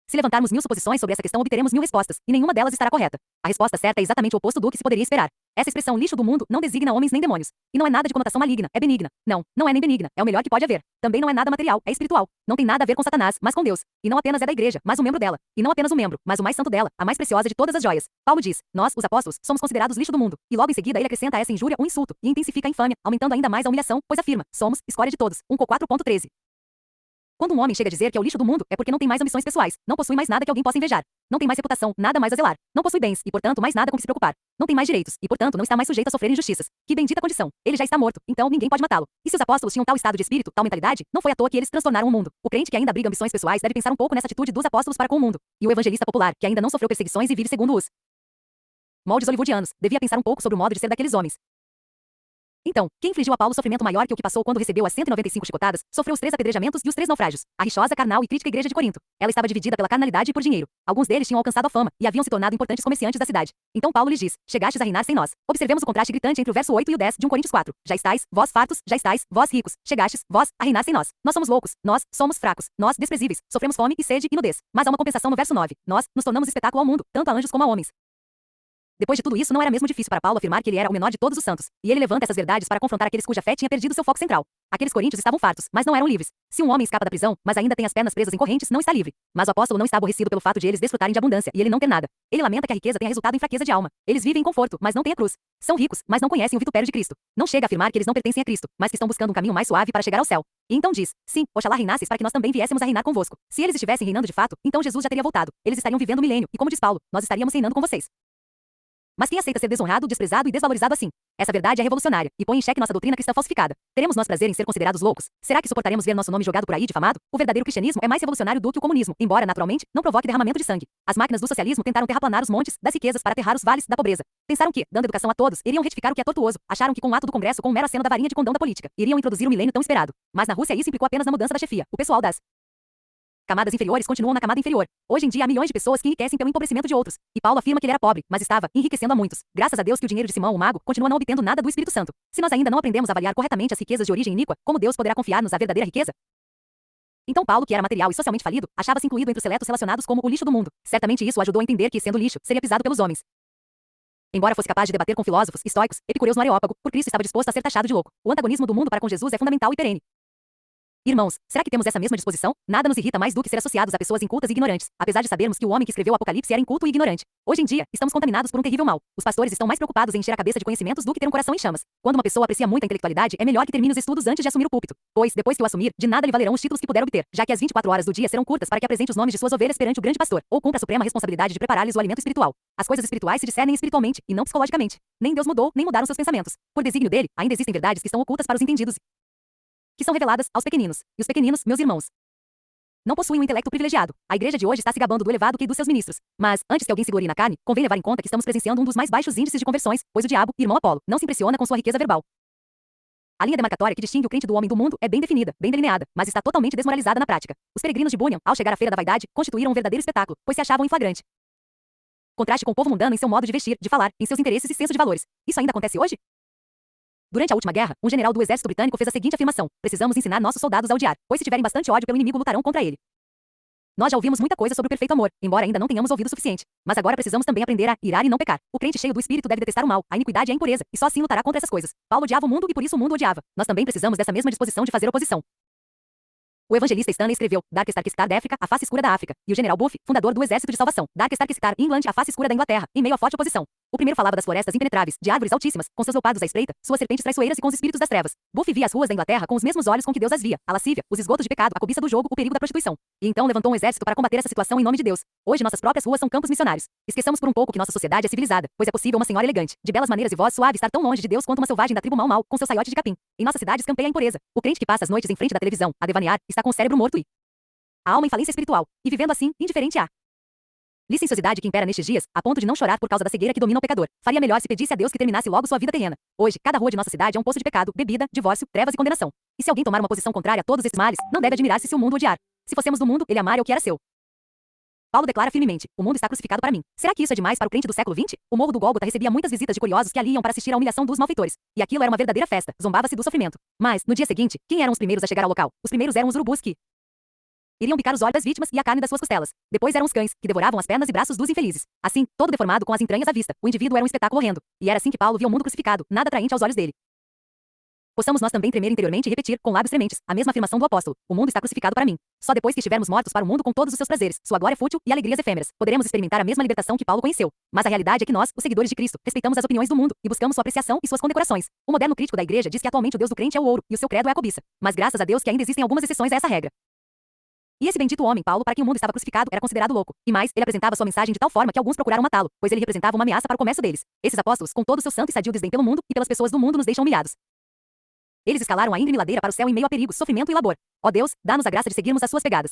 Se levantarmos 1000 suposições sobre essa questão, obteremos 1000 respostas, e nenhuma delas estará correta. A resposta certa é exatamente o oposto do que se poderia esperar. Essa expressão lixo do mundo não designa homens nem demônios. E não é nada de conotação maligna, é benigna. Não, não é nem benigna, é o melhor que pode haver. Também não é nada material, é espiritual. Não tem nada a ver com Satanás, mas com Deus. E não apenas é da igreja, mas um membro dela. E não apenas um membro, mas o mais santo dela, a mais preciosa de todas as joias. Paulo diz: nós, os apóstolos, somos considerados lixo do mundo. E logo em seguida ele acrescenta a essa injúria um insulto, e intensifica a infâmia, aumentando ainda mais a humilhação, pois afirma: somos escória de todos. 4.13. Quando um homem chega a dizer que é o lixo do mundo, é porque não tem mais ambições pessoais, não possui mais nada que alguém possa invejar, não tem mais reputação, nada mais a zelar, não possui bens e, portanto, mais nada com que se preocupar, não tem mais direitos e, portanto, não está mais sujeito a sofrer injustiças. Que bendita condição! Ele já está morto, então ninguém pode matá-lo. E se os apóstolos tinham tal estado de espírito, tal mentalidade, não foi à toa que eles transtornaram o mundo. O crente que ainda abriga ambições pessoais deve pensar um pouco nessa atitude dos apóstolos para com o mundo. E o evangelista popular, que ainda não sofreu perseguições e vive segundo os moldes hollywoodianos, devia pensar um pouco sobre o modo de ser daqueles homens. Então, quem infligiu a Paulo sofrimento maior que o que passou quando recebeu as 195 chicotadas, sofreu os 3 apedrejamentos e os 3 naufrágios, a rixosa, carnal e crítica igreja de Corinto. Ela estava dividida pela carnalidade e por dinheiro. Alguns deles tinham alcançado a fama e haviam se tornado importantes comerciantes da cidade. Então Paulo lhes diz: chegastes a reinar sem nós. Observemos o contraste gritante entre o verso 8 e o 10 de 1 Coríntios 4. Já estáis, vós fartos, já estáis, vós ricos, chegastes, vós, a reinar sem nós. Nós somos loucos, nós somos fracos, nós desprezíveis, sofremos fome e sede e nudez. Mas há uma compensação no verso 9. Nós nos tornamos espetáculo ao mundo, tanto a anjos como a homens. Depois de tudo isso, não era mesmo difícil para Paulo afirmar que ele era o menor de todos os santos. E ele levanta essas verdades para confrontar aqueles cuja fé tinha perdido seu foco central. Aqueles coríntios estavam fartos, mas não eram livres. Se um homem escapa da prisão, mas ainda tem as pernas presas em correntes, não está livre. Mas o apóstolo não está aborrecido pelo fato de eles desfrutarem de abundância e ele não ter nada. Ele lamenta que a riqueza tenha resultado em fraqueza de alma. Eles vivem em conforto, mas não têm a cruz. São ricos, mas não conhecem o vitupério de Cristo. Não chega a afirmar que eles não pertencem a Cristo, mas que estão buscando um caminho mais suave para chegar ao céu. E então diz: sim, oxalá reinasses para que nós também viéssemos a reinar convosco. Se eles estivessem reinando de fato, então Jesus já teria voltado. Eles estariam vivendo o milênio, e como diz Paulo, nós estaríamos reinando com vocês. Mas quem aceita ser desonrado, desprezado e desvalorizado assim? Essa verdade é revolucionária e põe em xeque nossa doutrina cristã falsificada. Teremos nós prazer em ser considerados loucos? Será que suportaremos ver nosso nome jogado por aí difamado? O verdadeiro cristianismo é mais revolucionário do que o comunismo, embora, naturalmente, não provoque derramamento de sangue. As máquinas do socialismo tentaram terraplanar os montes das riquezas para aterrar os vales da pobreza. Pensaram que, dando educação a todos, iriam retificar o que é tortuoso. Acharam que com o ato do Congresso, com o mero aceno da varinha de condão da política, iriam introduzir o milênio tão esperado. Mas na Rússia isso implicou apenas na mudança da chefia. O pessoal das Camadas inferiores continuam na camada inferior. Hoje em dia há milhões de pessoas que enriquecem pelo empobrecimento de outros. E Paulo afirma que ele era pobre, mas estava enriquecendo a muitos. Graças a Deus que o dinheiro de Simão, o mago, continua não obtendo nada do Espírito Santo. Se nós ainda não aprendemos a avaliar corretamente as riquezas de origem iníqua, como Deus poderá confiar-nos a verdadeira riqueza? Então Paulo, que era material e socialmente falido, achava-se incluído entre os seletos relacionados como o lixo do mundo. Certamente isso o ajudou a entender que, sendo lixo, seria pisado pelos homens. Embora fosse capaz de debater com filósofos, estoicos, epicureus no Areópago, por Cristo estava disposto a ser taxado de louco. O antagonismo do mundo para com Jesus é fundamental e perene. Irmãos, será que temos essa mesma disposição? Nada nos irrita mais do que ser associados a pessoas incultas e ignorantes, apesar de sabermos que o homem que escreveu o Apocalipse era inculto e ignorante. Hoje em dia, estamos contaminados por um terrível mal. Os pastores estão mais preocupados em encher a cabeça de conhecimentos do que ter um coração em chamas. Quando uma pessoa aprecia muito a intelectualidade, é melhor que termine os estudos antes de assumir o púlpito, pois, depois que o assumir, de nada lhe valerão os títulos que puder obter, já que as 24 horas do dia serão curtas para que apresente os nomes de suas ovelhas perante o grande pastor, ou cumpra a suprema responsabilidade de preparar-lhes o alimento espiritual. As coisas espirituais se discernem espiritualmente, e não psicologicamente. Nem Deus mudou, nem mudaram seus pensamentos. Por desígnio dele, ainda existem verdades que estão ocultas para os entendidos, que são reveladas aos pequeninos. E os pequeninos, meus irmãos, não possuem um intelecto privilegiado. A igreja de hoje está se gabando do elevado QI dos seus ministros. Mas, antes que alguém se glorie na carne, convém levar em conta que estamos presenciando um dos mais baixos índices de conversões, pois o diabo, irmão Apolo, não se impressiona com sua riqueza verbal. A linha demarcatória que distingue o crente do homem do mundo é bem definida, bem delineada, mas está totalmente desmoralizada na prática. Os peregrinos de Bunyan, ao chegar à feira da vaidade, constituíram um verdadeiro espetáculo, pois se achavam em flagrante contraste com o povo mundano em seu modo de vestir, de falar, em seus interesses e senso de valores. Isso ainda acontece hoje? Durante a última guerra, um general do exército britânico fez a seguinte afirmação: precisamos ensinar nossos soldados a odiar, pois se tiverem bastante ódio pelo inimigo lutarão contra ele. Nós já ouvimos muita coisa sobre o perfeito amor, embora ainda não tenhamos ouvido o suficiente. Mas agora precisamos também aprender a irar e não pecar. O crente cheio do Espírito deve detestar o mal, a iniquidade e a impureza, e só assim lutará contra essas coisas. Paulo odiava o mundo e por isso o mundo odiava. Nós também precisamos dessa mesma disposição de fazer oposição. O evangelista Stanley escreveu Dark Star da África, a face escura da África, e o general Buff, fundador do Exército de Salvação, Dark Star England, a face escura da Inglaterra, em meio a forte oposição. O primeiro falava das florestas impenetráveis, de árvores altíssimas, com seus leopardos à espreita, suas serpentes traiçoeiras e com os espíritos das trevas. Buff via as ruas da Inglaterra com os mesmos olhos com que Deus as via, a lascívia, os esgotos de pecado, a cobiça do jogo, o perigo da prostituição. E então levantou um exército para combater essa situação em nome de Deus. Hoje nossas próprias ruas são campos missionários. Esqueçamos por um pouco que nossa sociedade é civilizada, pois é possível uma senhora elegante, de belas maneiras e voz suave estar tão longe de Deus quanto uma selvagem da tribo Mau com seu saiote de capim. Em nossas cidades campeia a impureza. O crente que passa as noites em frente da televisão, a devanear, está com o cérebro morto e a alma em falência espiritual, e vivendo assim, indiferente à licenciosidade que impera nestes dias, a ponto de não chorar por causa da cegueira que domina o pecador. Faria melhor se pedisse a Deus que terminasse logo sua vida terrena. Hoje, cada rua de nossa cidade é um poço de pecado, bebida, divórcio, trevas e condenação. E se alguém tomar uma posição contrária a todos esses males, não deve admirar-se se o mundo odiar. Se fossemos do mundo, ele amaria o que era seu. Paulo declara firmemente: o mundo está crucificado para mim. Será que isso é demais para o crente do século XX? O morro do Gólgota recebia muitas visitas de curiosos que ali iam para assistir à humilhação dos malfeitores. E aquilo era uma verdadeira festa, zombava-se do sofrimento. Mas, no dia seguinte, quem eram os primeiros a chegar ao local? Os primeiros eram os urubus que iriam picar os olhos das vítimas e a carne das suas costelas. Depois eram os cães, que devoravam as pernas e braços dos infelizes. Assim, todo deformado com as entranhas à vista, o indivíduo era um espetáculo horrendo. E era assim que Paulo via o mundo crucificado, nada atraente aos olhos dele. Possamos nós também tremer interiormente e repetir, com lábios trementes, a mesma afirmação do apóstolo: o mundo está crucificado para mim. Só depois que estivermos mortos para o mundo com todos os seus prazeres, sua glória fútil e alegrias efêmeras, poderemos experimentar a mesma libertação que Paulo conheceu. Mas a realidade é que nós, os seguidores de Cristo, respeitamos as opiniões do mundo e buscamos sua apreciação e suas condecorações. O moderno crítico da igreja diz que atualmente o Deus do crente é o ouro, e o seu credo é a cobiça. Mas graças a Deus que ainda existem algumas exceções a essa regra. E esse bendito homem, Paulo, para quem o mundo estava crucificado, era considerado louco. E mais, ele apresentava sua mensagem de tal forma que alguns procuraram matá-lo, pois ele representava uma ameaça para o comércio deles. Esses apóstolos, com todo o seu santo e sadio desdém pelo mundo e pelas pessoas do mundo, nos deixam humilhados. Eles escalaram a íngreme ladeira para o céu em meio a perigo, sofrimento e labor. Ó Deus, dá-nos a graça de seguirmos as suas pegadas.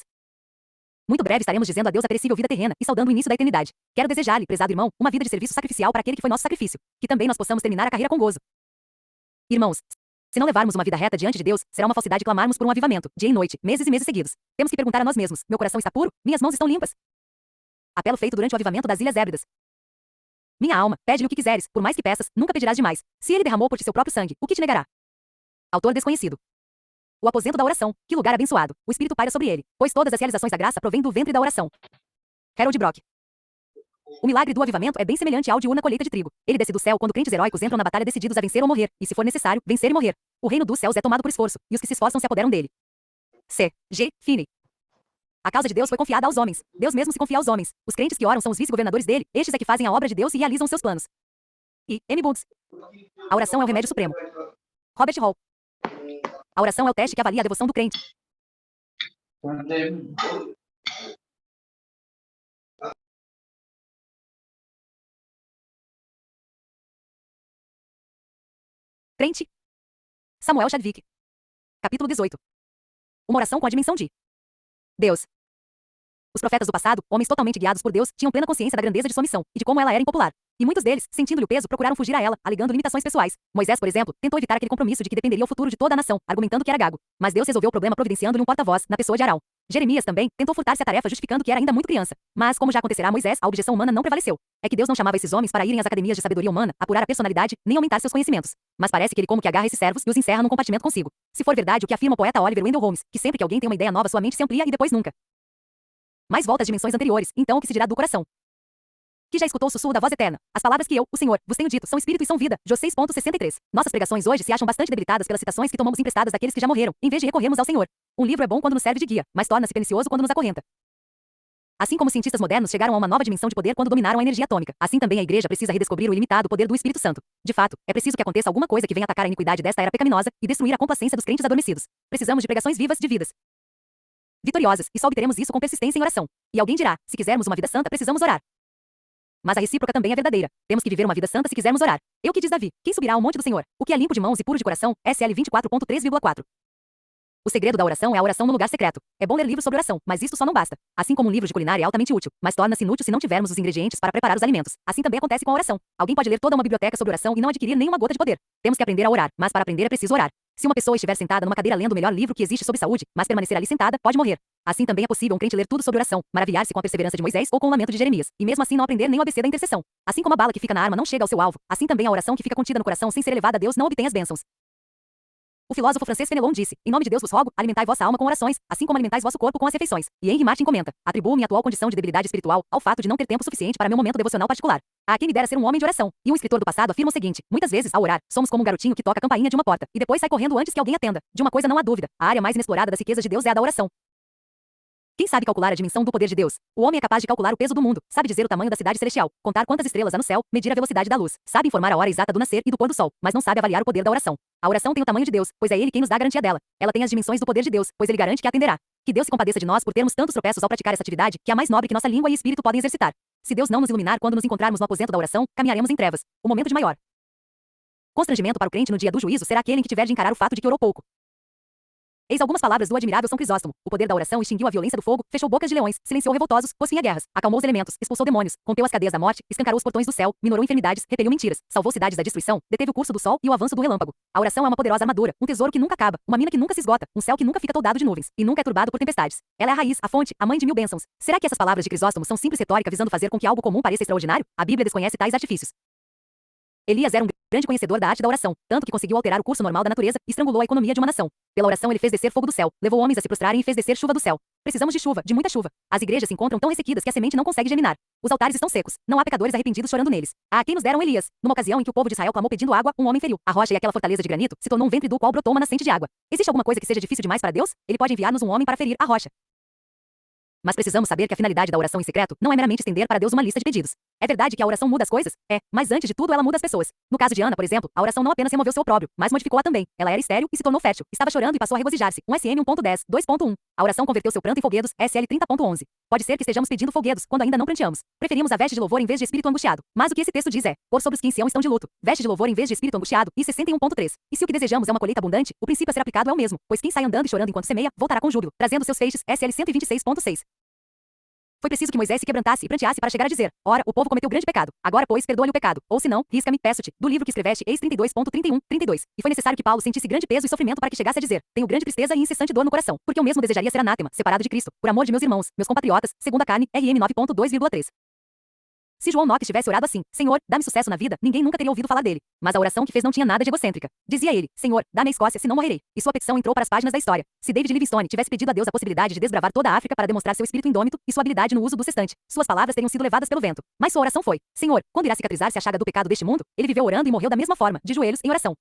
Muito breve estaremos dizendo adeus à perecível vida terrena e saudando o início da eternidade. Quero desejar-lhe, prezado irmão, uma vida de serviço sacrificial para aquele que foi nosso sacrifício, que também nós possamos terminar a carreira com gozo. Irmãos, se não levarmos uma vida reta diante de Deus, será uma falsidade clamarmos por um avivamento, dia e noite, meses e meses seguidos. Temos que perguntar a nós mesmos: meu coração está puro? Minhas mãos estão limpas? Apelo feito durante o avivamento das Ilhas Hébridas. Minha alma, pede-lhe o que quiseres, por mais que peças, nunca pedirás demais. Se ele derramou por ti seu próprio sangue, o que te negará? Autor desconhecido. O aposento da oração, que lugar abençoado. O Espírito paira sobre ele, pois todas as realizações da graça provêm do ventre da oração. Harold Brock. O milagre do avivamento é bem semelhante ao de uma colheita de trigo. Ele desce do céu quando crentes heróicos entram na batalha decididos a vencer ou morrer, e se for necessário, vencer e morrer. O reino dos céus é tomado por esforço, e os que se esforçam se apoderam dele. C. G. Finney. A causa de Deus foi confiada aos homens. Deus mesmo se confia aos homens. Os crentes que oram são os vice-governadores dele, estes é que fazem a obra de Deus e realizam seus planos. E. M. Bundes. A oração é o remédio supremo. Robert Hall. A oração é o teste que avalia a devoção do crente. Crente. Samuel Chadwick. Capítulo 18. Uma oração com a dimensão de Deus. Os profetas do passado, homens totalmente guiados por Deus, tinham plena consciência da grandeza de sua missão e de como ela era impopular. E muitos deles, sentindo-lhe o peso, procuraram fugir a ela, alegando limitações pessoais. Moisés, por exemplo, tentou evitar aquele compromisso de que dependeria o futuro de toda a nação, argumentando que era gago. Mas Deus resolveu o problema providenciando-lhe um porta-voz, na pessoa de Arão. Jeremias também tentou furtar-se a tarefa justificando que era ainda muito criança. Mas, como já acontecerá a Moisés, a objeção humana não prevaleceu. É que Deus não chamava esses homens para irem às academias de sabedoria humana, apurar a personalidade, nem aumentar seus conhecimentos. Mas parece que ele como que agarra esses servos e os encerra num compartimento consigo. Se for verdade o que afirma o poeta Oliver Wendell Holmes, que sempre que alguém tem uma ideia nova sua mente se amplia e depois nunca mais volta às dimensões anteriores, então o que se dirá do coração? Que já escutou o sussurro da voz eterna. As palavras que eu, o Senhor, vos tenho dito, são espírito e são vida. Jó 6.63. Nossas pregações hoje se acham bastante debilitadas pelas citações que tomamos emprestadas daqueles que já morreram, em vez de recorrermos ao Senhor. Um livro é bom quando nos serve de guia, mas torna-se pernicioso quando nos acorrenta. Assim como os cientistas modernos chegaram a uma nova dimensão de poder quando dominaram a energia atômica, assim também a igreja precisa redescobrir o ilimitado poder do Espírito Santo. De fato, é preciso que aconteça alguma coisa que venha atacar a iniquidade desta era pecaminosa e destruir a complacência dos crentes adormecidos. Precisamos de pregações vivas de vidas vitoriosas, e só obteremos isso com persistência em oração. E alguém dirá, se quisermos uma vida santa, precisamos orar. Mas a recíproca também é verdadeira. Temos que viver uma vida santa se quisermos orar. Eu que diz Davi, quem subirá ao monte do Senhor? O que é limpo de mãos e puro de coração? SL 24.3,4. O segredo da oração é a oração no lugar secreto. É bom ler livros sobre oração, mas isso só não basta. Assim como um livro de culinária é altamente útil, mas torna-se inútil se não tivermos os ingredientes para preparar os alimentos. Assim também acontece com a oração. Alguém pode ler toda uma biblioteca sobre oração e não adquirir nenhuma gota de poder. Temos que aprender a orar, mas para aprender é preciso orar. Se uma pessoa estiver sentada numa cadeira lendo o melhor livro que existe sobre saúde, mas permanecer ali sentada, pode morrer. Assim também é possível um crente ler tudo sobre oração, maravilhar-se com a perseverança de Moisés ou com o lamento de Jeremias, e mesmo assim não aprender nem o ABC da intercessão. Assim como a bala que fica na arma não chega ao seu alvo, assim também a oração que fica contida no coração sem ser elevada a Deus não obtém as bênçãos. O filósofo francês Fenelon disse, em nome de Deus vos rogo, alimentai vossa alma com orações, assim como alimentais vosso corpo com as refeições. E Henry Martin comenta, atribuo minha atual condição de debilidade espiritual ao fato de não ter tempo suficiente para meu momento devocional particular. A quem me dera ser um homem de oração. E um escritor do passado afirma o seguinte, muitas vezes, ao orar, somos como um garotinho que toca a campainha de uma porta, e depois sai correndo antes que alguém atenda. De uma coisa não há dúvida, a área mais inexplorada das riquezas de Deus é a da oração. Quem sabe calcular a dimensão do poder de Deus? O homem é capaz de calcular o peso do mundo, sabe dizer o tamanho da cidade celestial, contar quantas estrelas há no céu, medir a velocidade da luz, sabe informar a hora exata do nascer e do pôr do sol, mas não sabe avaliar o poder da oração. A oração tem o tamanho de Deus, pois é Ele quem nos dá a garantia dela. Ela tem as dimensões do poder de Deus, pois Ele garante que a atenderá. Que Deus se compadeça de nós por termos tantos tropeços ao praticar essa atividade, que é a mais nobre que nossa língua e espírito podem exercitar. Se Deus não nos iluminar quando nos encontrarmos no aposento da oração, caminharemos em trevas. O momento de maior constrangimento para o crente no dia do juízo será aquele em que tiver de encarar o fato de que orou pouco. Eis algumas palavras do admirável São Crisóstomo. O poder da oração extinguiu a violência do fogo, fechou bocas de leões, silenciou revoltosos, pôs fim a guerras, acalmou os elementos, expulsou demônios, rompeu as cadeias da morte, escancarou os portões do céu, minorou enfermidades, repeliu mentiras, salvou cidades da destruição, deteve o curso do sol e o avanço do relâmpago. A oração é uma poderosa armadura, um tesouro que nunca acaba, uma mina que nunca se esgota, um céu que nunca fica toldado de nuvens, e nunca é turbado por tempestades. Ela é a raiz, a fonte, a mãe de mil bênçãos. Será que essas palavras de Crisóstomo são simples retórica visando fazer com que algo comum pareça extraordinário? A Bíblia desconhece tais artifícios. Elias era um grande conhecedor da arte da oração, tanto que conseguiu alterar o curso normal da natureza e estrangulou a economia de uma nação. Pela oração ele fez descer fogo do céu, levou homens a se prostrarem e fez descer chuva do céu. Precisamos de chuva, de muita chuva. As igrejas se encontram tão ressequidas que a semente não consegue germinar. Os altares estão secos, não há pecadores arrependidos chorando neles. A quem nos deram Elias? Numa ocasião em que o povo de Israel clamou pedindo água, um homem feriu. A rocha e aquela fortaleza de granito se tornou um ventre do qual brotou uma nascente de água. Existe alguma coisa que seja difícil demais para Deus? Ele pode enviar-nos um homem para ferir a rocha. Mas precisamos saber que a finalidade da oração em secreto não é meramente estender para Deus uma lista de pedidos. É verdade que a oração muda as coisas? É, mas antes de tudo ela muda as pessoas. No caso de Ana, por exemplo, a oração não apenas removeu seu opróbrio, mas modificou-a também. Ela era estéril e se tornou fértil. Estava chorando e passou a regozijar-se. Um SM 1.10, 2.1. A oração converteu seu pranto em folguedos, SL 30.11. Pode ser que estejamos pedindo folguedos, quando ainda não pranteamos. Preferimos a veste de louvor em vez de espírito angustiado. Mas o que esse texto diz é, pôr sobre os que em Sião estão de luto. Veste de louvor em vez de espírito angustiado, e 61.3. E se o que desejamos é uma colheita abundante, o princípio a ser aplicado é o mesmo, pois quem sai andando e chorando enquanto semeia, voltará com júbilo, trazendo seus feixes, SL 126.6. Foi preciso que Moisés se quebrantasse e pranteasse para chegar a dizer, ora, o povo cometeu grande pecado, agora pois perdoa-lhe o pecado, ou se não, risca-me, peço-te, do livro que escreveste, ex 32.31, 32. E foi necessário que Paulo sentisse grande peso e sofrimento para que chegasse a dizer, tenho grande tristeza e incessante dor no coração, porque eu mesmo desejaria ser anátema, separado de Cristo, por amor de meus irmãos, meus compatriotas, segundo a carne, RM 9.2,3. Se João Knox tivesse orado assim, Senhor, dá-me sucesso na vida, ninguém nunca teria ouvido falar dele. Mas a oração que fez não tinha nada de egocêntrica. Dizia ele, Senhor, dá-me a Escócia, senão morrerei. E sua petição entrou para as páginas da história. Se David Livingstone tivesse pedido a Deus a possibilidade de desbravar toda a África para demonstrar seu espírito indômito e sua habilidade no uso do sextante, suas palavras teriam sido levadas pelo vento. Mas sua oração foi, Senhor, quando irá cicatrizar-se a chaga do pecado deste mundo? Ele viveu orando e morreu da mesma forma, de joelhos, em oração.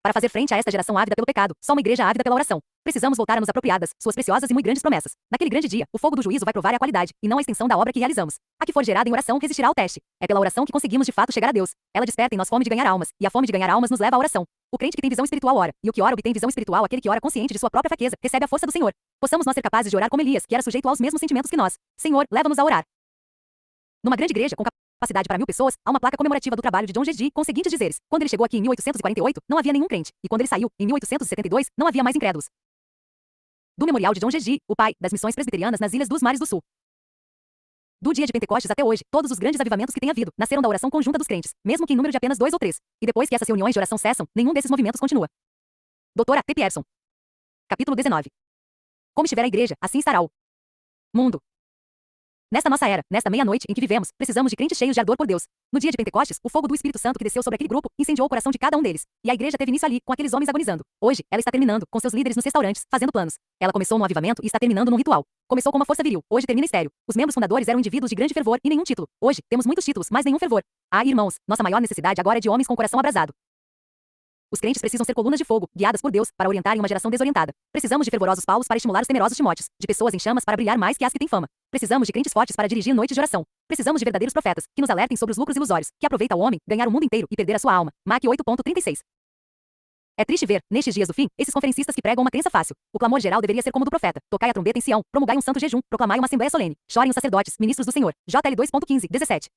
Para fazer frente a esta geração ávida pelo pecado, só uma igreja ávida pela oração. Precisamos voltar a nos apropriadas, suas preciosas e muito grandes promessas. Naquele grande dia, o fogo do juízo vai provar a qualidade, e não a extensão da obra que realizamos. A que for gerada em oração resistirá ao teste. É pela oração que conseguimos de fato chegar a Deus. Ela desperta em nós fome de ganhar almas, e a fome de ganhar almas nos leva à oração. O crente que tem visão espiritual ora, e o que ora obtém visão espiritual, aquele que ora consciente de sua própria fraqueza, recebe a força do Senhor. Possamos nós ser capazes de orar como Elias, que era sujeito aos mesmos sentimentos que nós. Senhor, leva-nos a orar. Numa grande igreja, com capacidade para 1000 pessoas, há uma placa comemorativa do trabalho de John G. Gee com os seguintes dizeres. Quando ele chegou aqui em 1848, não havia nenhum crente, e quando ele saiu, em 1872, não havia mais incrédulos. Do memorial de John G. Gee, o pai das missões presbiterianas nas Ilhas dos Mares do Sul. Do dia de Pentecostes até hoje, todos os grandes avivamentos que tem havido, nasceram da oração conjunta dos crentes, mesmo que em número de apenas 2 ou 3. E depois que essas reuniões de oração cessam, nenhum desses movimentos continua. Doutora T. Pierson. Capítulo 19. Como estiver a igreja, assim estará o mundo. Nesta nossa era, nesta meia-noite em que vivemos, precisamos de crentes cheios de ardor por Deus. No dia de Pentecostes, o fogo do Espírito Santo que desceu sobre aquele grupo incendiou o coração de cada um deles. E a igreja teve início ali, com aqueles homens agonizando. Hoje, ela está terminando, com seus líderes nos restaurantes, fazendo planos. Ela começou no avivamento e está terminando num ritual. Começou com uma força viril, hoje termina estéril. Os membros fundadores eram indivíduos de grande fervor e nenhum título. Hoje, temos muitos títulos, mas nenhum fervor. Ah, irmãos, nossa maior necessidade agora é de homens com o coração abrasado. Os crentes precisam ser colunas de fogo, guiadas por Deus, para orientarem uma geração desorientada. Precisamos de fervorosos Paulos para estimular os temerosos Timóteos, de pessoas em chamas para brilhar mais que as que têm fama. Precisamos de crentes fortes para dirigir noites de oração. Precisamos de verdadeiros profetas, que nos alertem sobre os lucros ilusórios, que aproveita o homem ganhar o mundo inteiro e perder a sua alma. Mac 8.36. É triste ver, nestes dias do fim, esses conferencistas que pregam uma crença fácil. O clamor geral deveria ser como do profeta. Tocai a trombeta em Sião, promulgai um santo jejum, proclamai uma assembleia solene. Chorem os sacerdotes, ministros do Senhor. JL 2.15, 17.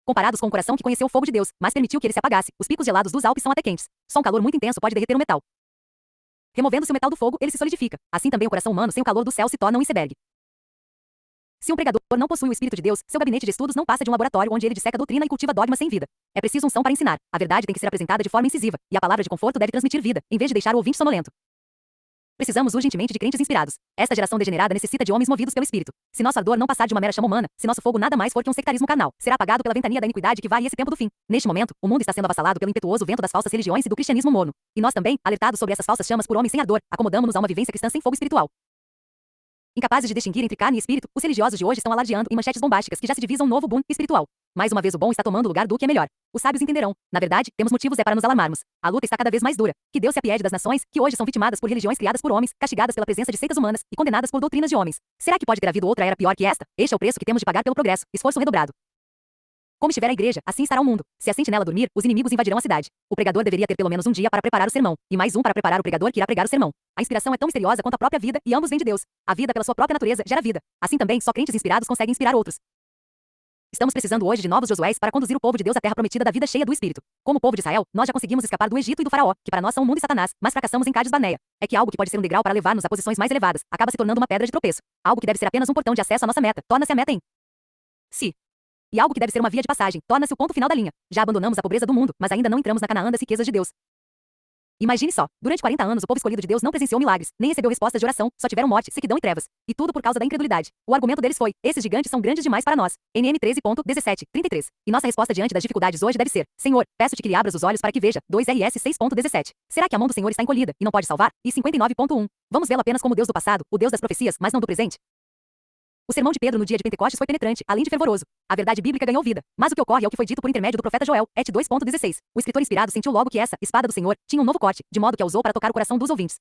Comparados com o coração que conheceu o fogo de Deus, mas permitiu que ele se apagasse, os picos gelados dos Alpes são até quentes. Só um calor muito intenso pode derreter o metal. Removendo-se o metal do fogo, ele se solidifica. Assim também o coração humano sem o calor do céu se torna um iceberg. Se um pregador não possui o Espírito de Deus, seu gabinete de estudos não passa de um laboratório onde ele disseca doutrina e cultiva dogmas sem vida. É preciso unção para ensinar. A verdade tem que ser apresentada de forma incisiva, e a palavra de conforto deve transmitir vida, em vez de deixar o ouvinte sonolento. Precisamos urgentemente de crentes inspirados. Esta geração degenerada necessita de homens movidos pelo Espírito. Se nosso ardor não passar de uma mera chama humana, se nosso fogo nada mais for que um sectarismo carnal, será apagado pela ventania da iniquidade que vai esse tempo do fim. Neste momento, o mundo está sendo avassalado pelo impetuoso vento das falsas religiões e do cristianismo morno. E nós também, alertados sobre essas falsas chamas por homens sem ardor, acomodamos-nos a uma vivência cristã sem fogo espiritual. Incapazes de distinguir entre carne e espírito, os religiosos de hoje estão alardeando em manchetes bombásticas que já se divisa um novo boom espiritual. Mais uma vez o bom está tomando o lugar do que é melhor. Os sábios entenderão. Na verdade, temos motivos para nos alarmarmos. A luta está cada vez mais dura. Que Deus se apiede das nações, que hoje são vitimadas por religiões criadas por homens, castigadas pela presença de seitas humanas e condenadas por doutrinas de homens. Será que pode ter havido outra era pior que esta? Este é o preço que temos de pagar pelo progresso, esforço redobrado. Como estiver a igreja, assim estará o mundo. Se a sentinela dormir, os inimigos invadirão a cidade. O pregador deveria ter pelo menos um dia para preparar o sermão, e mais um para preparar o pregador que irá pregar o sermão. A inspiração é tão misteriosa quanto a própria vida, e ambos vêm de Deus. A vida, pela sua própria natureza, gera vida. Assim também, só crentes inspirados conseguem inspirar outros. Estamos precisando hoje de novos Josués para conduzir o povo de Deus à terra prometida da vida cheia do Espírito. Como o povo de Israel, nós já conseguimos escapar do Egito e do Faraó, que para nós são o mundo e Satanás, mas fracassamos em Cádiz Barneia. É que algo que pode ser um degrau para levar-nos a posições mais elevadas, acaba se tornando uma pedra de tropeço. Algo que deve ser apenas um portão de acesso à nossa meta, torna-se a meta em si. E algo que deve ser uma via de passagem, torna-se o ponto final da linha. Já abandonamos a pobreza do mundo, mas ainda não entramos na Canaã das riquezas de Deus. Imagine só, durante 40 anos o povo escolhido de Deus não presenciou milagres, nem recebeu respostas de oração, só tiveram morte, sequidão e trevas. E tudo por causa da incredulidade. O argumento deles foi: esses gigantes são grandes demais para nós. NM 13.17:33. E nossa resposta diante das dificuldades hoje deve ser: Senhor, peço-te que lhe abras os olhos para que veja. 2RS 6.17. Será que a mão do Senhor está encolhida e não pode salvar? E 59.1. Vamos vê-lo apenas como Deus do passado, o Deus das profecias, mas não do presente? O sermão de Pedro no dia de Pentecostes foi penetrante, além de fervoroso. A verdade bíblica ganhou vida. Mas o que ocorre é o que foi dito por intermédio do profeta Joel, Et 2.16. O escritor inspirado sentiu logo que essa espada do Senhor tinha um novo corte, de modo que a usou para tocar o coração dos ouvintes.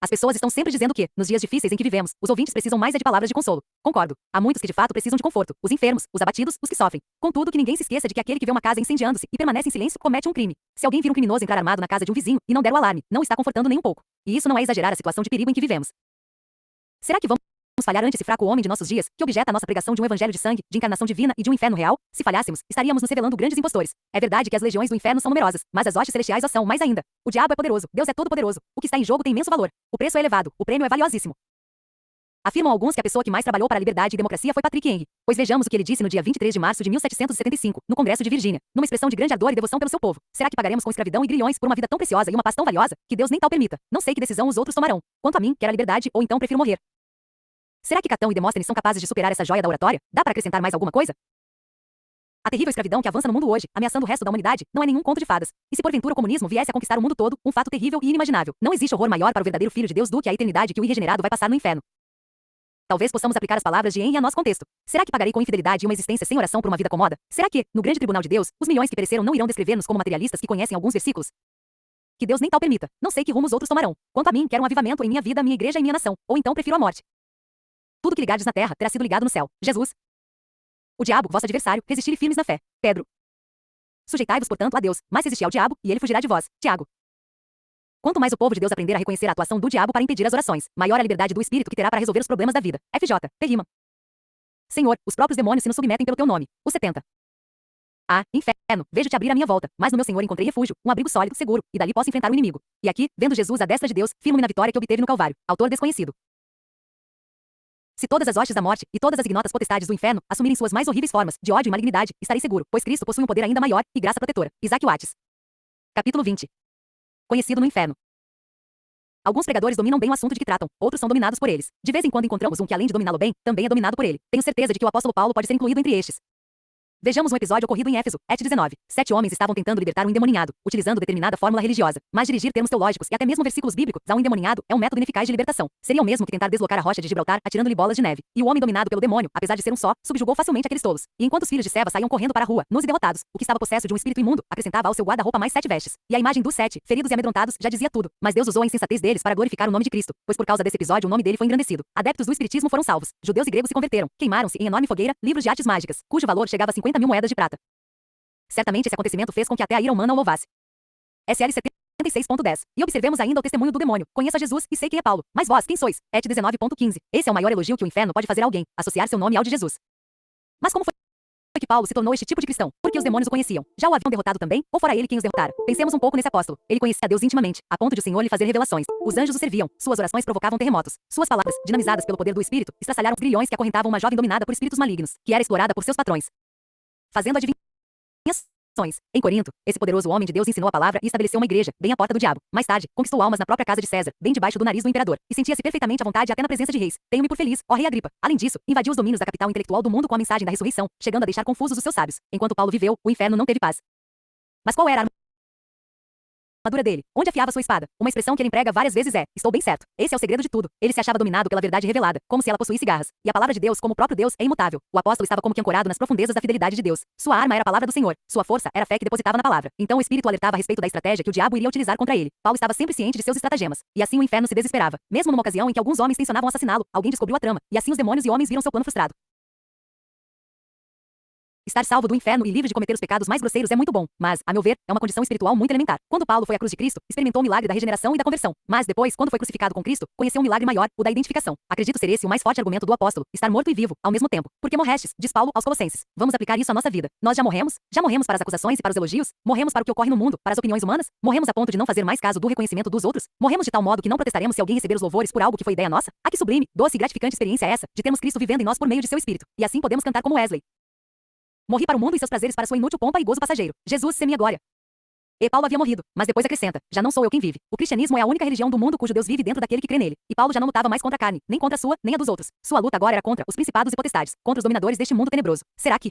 As pessoas estão sempre dizendo que, nos dias difíceis em que vivemos, os ouvintes precisam mais é de palavras de consolo. Concordo. Há muitos que de fato precisam de conforto: os enfermos, os abatidos, os que sofrem. Contudo, que ninguém se esqueça de que aquele que vê uma casa incendiando-se e permanece em silêncio comete um crime. Se alguém vir um criminoso entrar armado na casa de um vizinho e não der o alarme, não está confortando nem um pouco. E isso não é exagerar a situação de perigo em que vivemos. Será que vamos falhar ante esse fraco homem de nossos dias, que objeta a nossa pregação de um evangelho de sangue, de encarnação divina e de um inferno real? Se falhássemos, estaríamos nos revelando grandes impostores. É verdade que as legiões do inferno são numerosas, mas as hostes celestiais o são mais ainda. O diabo é poderoso, Deus é todo poderoso. O que está em jogo tem imenso valor. O preço é elevado, o prêmio é valiosíssimo. Afirmam alguns que a pessoa que mais trabalhou para a liberdade e democracia foi Patrick Henry. Pois vejamos o que ele disse no dia 23 de março de 1775, no Congresso de Virgínia, numa expressão de grande ardor e devoção pelo seu povo. Será que pagaremos com escravidão e grilhões por uma vida tão preciosa e uma paz tão valiosa, que Deus nem tal permita? Não sei que decisão os outros tomarão. Quanto a mim, quero a liberdade ou então prefiro morrer. Será que Catão e Demóstenes são capazes de superar essa joia da oratória? Dá para acrescentar mais alguma coisa? A terrível escravidão que avança no mundo hoje, ameaçando o resto da humanidade, não é nenhum conto de fadas. E se porventura o comunismo viesse a conquistar o mundo todo, um fato terrível e inimaginável. Não existe horror maior para o verdadeiro Filho de Deus do que a eternidade que o irregenerado vai passar no inferno. Talvez possamos aplicar as palavras de Henry a nosso contexto. Será que pagarei com infidelidade e uma existência sem oração por uma vida comoda? Será que, no grande tribunal de Deus, os milhões que pereceram não irão descrever-nos como materialistas que conhecem alguns versículos? Que Deus nem tal permita. Não sei que rumo os outros tomarão. Quanto a mim, quero um avivamento em minha vida, minha igreja e minha nação. Ou então prefiro a morte. Tudo que ligardes na terra terá sido ligado no céu. Jesus. O diabo, vosso adversário, resistir-lhe firmes na fé. Pedro. Sujeitai-vos, portanto, a Deus, mas resisti ao diabo, e ele fugirá de vós. Tiago. Quanto mais o povo de Deus aprender a reconhecer a atuação do diabo para impedir as orações, maior a liberdade do espírito que terá para resolver os problemas da vida. FJ. Perrima. Senhor, os próprios demônios se nos submetem pelo teu nome. O 70. Ah, inferno, vejo-te abrir à minha volta, mas no meu Senhor encontrei refúgio, um abrigo sólido, seguro, e dali posso enfrentar o inimigo. E aqui, vendo Jesus à destra de Deus, firmo-me na vitória que obteve no Calvário. Autor desconhecido. Se todas as hostes da morte e todas as ignotas potestades do inferno assumirem suas mais horríveis formas, de ódio e malignidade, estarei seguro, pois Cristo possui um poder ainda maior e graça protetora. Isaac Watts. Capítulo 20. Conhecido no inferno. Alguns pregadores dominam bem o assunto de que tratam, outros são dominados por eles. De vez em quando encontramos um que, além de dominá-lo bem, também é dominado por ele. Tenho certeza de que o apóstolo Paulo pode ser incluído entre estes. Vejamos um episódio ocorrido em Éfeso, Et 19. 7 homens estavam tentando libertar um endemoniado, utilizando determinada fórmula religiosa. Mas dirigir termos teológicos e até mesmo versículos bíblicos a um endemoniado é um método ineficaz de libertação. Seria o mesmo que tentar deslocar a rocha de Gibraltar atirando-lhe bolas de neve. E o homem dominado pelo demônio, apesar de ser um só, subjugou facilmente aqueles tolos. E enquanto os filhos de Seva saíam correndo para a rua, nus e derrotados, o que estava possesso de um espírito imundo acrescentava ao seu guarda-roupa mais 7 vestes. E a imagem dos 7, feridos e amedrontados, já dizia tudo. Mas Deus usou a insensatez deles para glorificar o nome de Cristo, pois por causa desse episódio o nome dele foi engrandecido. Adeptos do espiritismo foram salvos. Judeus e gregos se converteram. Queimaram-se em enorme fogueira livros de artes mágicas, cujo valor chegava a 50.000 moedas de prata. Certamente esse acontecimento fez com que até a ira humana o louvasse. SL 76.10. E observemos ainda o testemunho do demônio. Conheço a Jesus e sei quem é Paulo. Mas vós, quem sois? Et 19.15. Esse é o maior elogio que o inferno pode fazer a alguém, associar seu nome ao de Jesus. Mas como foi que Paulo se tornou este tipo de cristão? Porque os demônios o conheciam. Já o haviam derrotado também? Ou fora ele quem os derrotara? Pensemos um pouco nesse apóstolo. Ele conhecia a Deus intimamente, a ponto de o Senhor lhe fazer revelações. Os anjos o serviam. Suas orações provocavam terremotos. Suas palavras, dinamizadas pelo poder do Espírito, estraçalharam grilhões que acorrentavam uma jovem dominada por espíritos malignos, que era explorada por seus patrões, fazendo adivinhações. Em Corinto, esse poderoso homem de Deus ensinou a palavra e estabeleceu uma igreja, bem à porta do diabo. Mais tarde, conquistou almas na própria casa de César, bem debaixo do nariz do imperador, e sentia-se perfeitamente à vontade até na presença de reis. Tenho-me por feliz, ó rei Agripa. Além disso, invadiu os domínios da capital intelectual do mundo com a mensagem da ressurreição, chegando a deixar confusos os seus sábios. Enquanto Paulo viveu, o inferno não teve paz. Mas qual era a armadura dele? Onde afiava sua espada? Uma expressão que ele emprega várias vezes é: estou bem certo. Esse é o segredo de tudo. Ele se achava dominado pela verdade revelada, como se ela possuísse garras. E a palavra de Deus, como o próprio Deus, é imutável. O apóstolo estava como que ancorado nas profundezas da fidelidade de Deus. Sua arma era a palavra do Senhor. Sua força era a fé que depositava na palavra. Então o Espírito alertava a respeito da estratégia que o diabo iria utilizar contra ele. Paulo estava sempre ciente de seus estratagemas. E assim o inferno se desesperava. Mesmo numa ocasião em que alguns homens tensionavam assassiná-lo, alguém descobriu a trama. E assim os demônios e homens viram seu plano frustrado. Estar salvo do inferno e livre de cometer os pecados mais grosseiros é muito bom, mas, a meu ver, é uma condição espiritual muito elementar. Quando Paulo foi à cruz de Cristo, experimentou o milagre da regeneração e da conversão. Mas depois, quando foi crucificado com Cristo, conheceu um milagre maior, o da identificação. Acredito ser esse o mais forte argumento do apóstolo, estar morto e vivo, ao mesmo tempo. Porque morrestes, diz Paulo aos Colossenses. Vamos aplicar isso à nossa vida. Nós já morremos? Já morremos para as acusações e para os elogios? Morremos para o que ocorre no mundo, para as opiniões humanas? Morremos a ponto de não fazer mais caso do reconhecimento dos outros? Morremos de tal modo que não protestaremos se alguém receber os louvores por algo que foi ideia nossa? Ah, que sublime, doce e gratificante experiência é essa, de termos Cristo vivendo em nós por meio de seu Espírito. E assim podemos cantar como Wesley. Morri para o mundo e seus prazeres para sua inútil pompa e gozo passageiro. Jesus, se minha glória. E Paulo havia morrido, mas depois acrescenta: já não sou eu quem vive. O cristianismo é a única religião do mundo cujo Deus vive dentro daquele que crê nele. E Paulo já não lutava mais contra a carne, nem contra a sua, nem a dos outros. Sua luta agora era contra os principados e potestades, contra os dominadores deste mundo tenebroso. Será que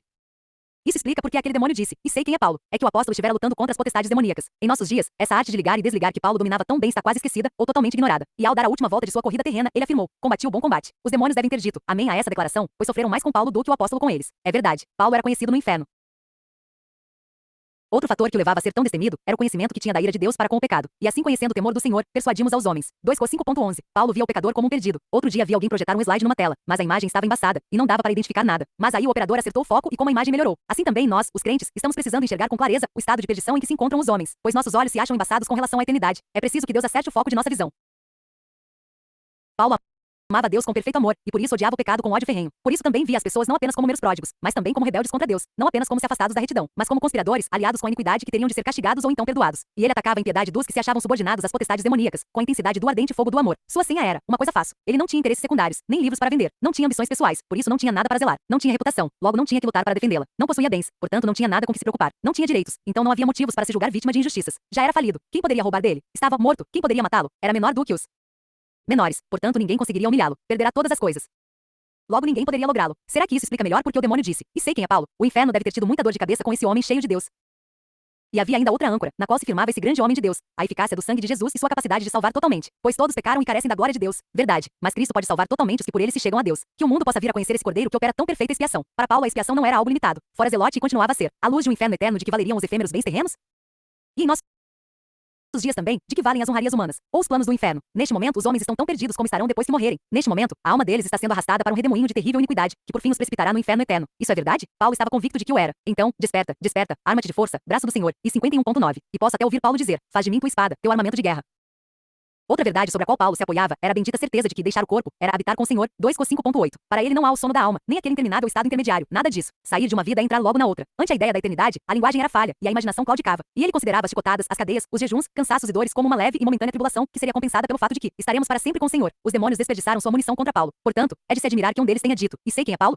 isso explica porque aquele demônio disse: e sei quem é Paulo? É que o apóstolo estivera lutando contra as potestades demoníacas. Em nossos dias, essa arte de ligar e desligar que Paulo dominava tão bem está quase esquecida ou totalmente ignorada. E ao dar a última volta de sua corrida terrena, ele afirmou: combati o bom combate. Os demônios devem ter dito amém a essa declaração, pois sofreram mais com Paulo do que o apóstolo com eles. É verdade, Paulo era conhecido no inferno. Outro fator que o levava a ser tão destemido era o conhecimento que tinha da ira de Deus para com o pecado. E assim, conhecendo o temor do Senhor, persuadimos aos homens. 2 Cor 5.11. Paulo via o pecador como um perdido. Outro dia vi alguém projetar um slide numa tela, mas a imagem estava embaçada e não dava para identificar nada. Mas aí o operador acertou o foco e como a imagem melhorou. Assim também nós, os crentes, estamos precisando enxergar com clareza o estado de perdição em que se encontram os homens, pois nossos olhos se acham embaçados com relação à eternidade. É preciso que Deus acerte o foco de nossa visão. Paulo amava Deus com perfeito amor, e por isso odiava o pecado com ódio ferrenho. Por isso também via as pessoas não apenas como meros pródigos, mas também como rebeldes contra Deus, não apenas como se afastados da retidão, mas como conspiradores, aliados com a iniquidade que teriam de ser castigados ou então perdoados. E ele atacava a impiedade dos que se achavam subordinados às potestades demoníacas, com a intensidade do ardente fogo do amor. Sua senha era uma coisa fácil. Ele não tinha interesses secundários, nem livros para vender, não tinha ambições pessoais, por isso não tinha nada para zelar, não tinha reputação, logo não tinha que lutar para defendê-la, não possuía bens, portanto não tinha nada com que se preocupar, não tinha direitos, então não havia motivos para se julgar vítima de injustiças. Já era falido. Quem poderia roubar dele? Estava morto. Quem poderia matá-lo? Era menor do que os menores, portanto ninguém conseguiria humilhá-lo. Perderá todas as coisas. Logo ninguém poderia lográ-lo. Será que isso explica melhor porque o demônio disse: e sei quem é Paulo? O inferno deve ter tido muita dor de cabeça com esse homem cheio de Deus. E havia ainda outra âncora, na qual se firmava esse grande homem de Deus, a eficácia do sangue de Jesus e sua capacidade de salvar totalmente. Pois todos pecaram e carecem da glória de Deus. Verdade, mas Cristo pode salvar totalmente os que por ele se chegam a Deus. Que o mundo possa vir a conhecer esse cordeiro que opera tão perfeita expiação. Para Paulo a expiação não era algo limitado. Fora zelote e continuava a ser a luz de um inferno eterno de que valeriam os efêmeros bens terrenos? E em nossos dias também, de que valem as honrarias humanas, ou os planos do inferno. Neste momento, os homens estão tão perdidos como estarão depois que morrerem. Neste momento, a alma deles está sendo arrastada para um redemoinho de terrível iniquidade, que por fim os precipitará no inferno eterno. Isso é verdade? Paulo estava convicto de que o era. Então, desperta, desperta, arma-te de força, braço do Senhor. E 51.9. E posso até ouvir Paulo dizer: faz de mim tua espada, teu armamento de guerra. Outra verdade sobre a qual Paulo se apoiava era a bendita certeza de que deixar o corpo era habitar com o Senhor. 2 Cor 5.8. Para ele não há o sono da alma, nem aquele interminável estado intermediário, nada disso. Sair de uma vida é entrar logo na outra. Ante a ideia da eternidade, a linguagem era falha e a imaginação claudicava. E ele considerava as chicotadas, as cadeias, os jejuns, cansaços e dores como uma leve e momentânea tribulação que seria compensada pelo fato de que estaremos para sempre com o Senhor. Os demônios desperdiçaram sua munição contra Paulo. Portanto, é de se admirar que um deles tenha dito: e sei quem é Paulo?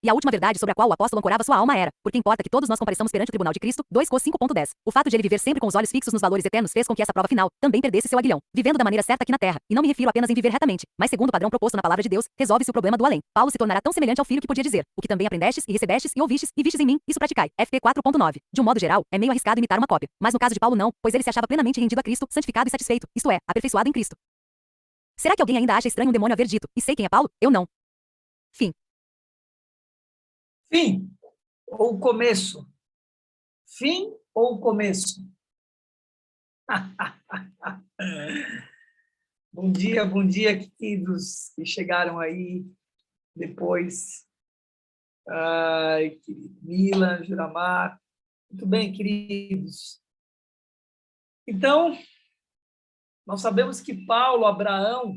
E a última verdade sobre a qual o apóstolo ancorava sua alma era: porque importa que todos nós compareçamos perante o tribunal de Cristo, 2 Cor 5.10. O fato de ele viver sempre com os olhos fixos nos valores eternos fez com que essa prova final também perdesse seu aguilhão, vivendo da maneira certa aqui na terra. E não me refiro apenas em viver retamente, mas segundo o padrão proposto na palavra de Deus, resolve-se o problema do além. Paulo se tornará tão semelhante ao filho que podia dizer: o que também aprendestes e recebestes e ouvistes e vistes em mim, isso praticai. FT 4.9. De um modo geral, é meio arriscado imitar uma cópia, mas no caso de Paulo não, pois ele se achava plenamente rendido a Cristo, santificado e satisfeito, isto é, aperfeiçoado em Cristo. Será que alguém ainda acha estranho um demônio haver dito: e sei quem é Paulo? Eu não. Fim. Fim ou começo? Fim ou começo? Bom dia, queridos que chegaram aí depois. Ai, querido Milan, Juramar. Muito bem, queridos. Então, nós sabemos que Paulo, Abraão,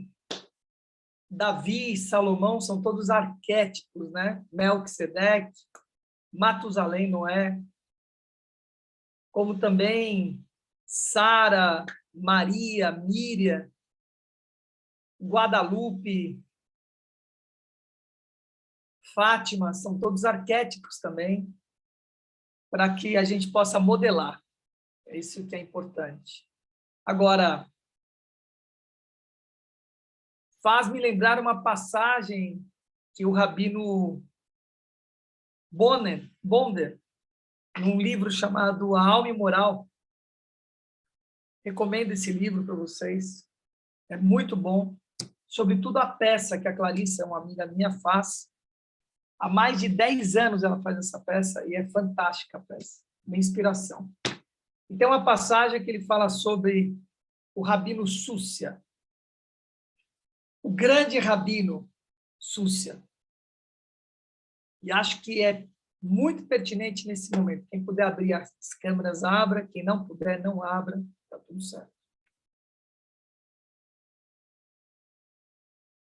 Davi e Salomão são todos arquétipos, né? Melquisedeque, Matusalém, Noé, como também Sara, Maria, Míria, Guadalupe, Fátima, são todos arquétipos também, para que a gente possa modelar. É isso que é importante. Agora, faz-me lembrar uma passagem que o rabino Bonder, num livro chamado A Alma Imoral, recomendo esse livro para vocês, é muito bom, sobretudo a peça que a Clarice, uma amiga minha, faz. Há mais de 10 anos ela faz essa peça e é fantástica a peça, uma inspiração. E tem uma passagem que ele fala sobre o rabino Súcia, o grande rabino Súcia. E acho que é muito pertinente nesse momento. Quem puder abrir as câmeras, abra. Quem não puder, não abra. Está tudo certo.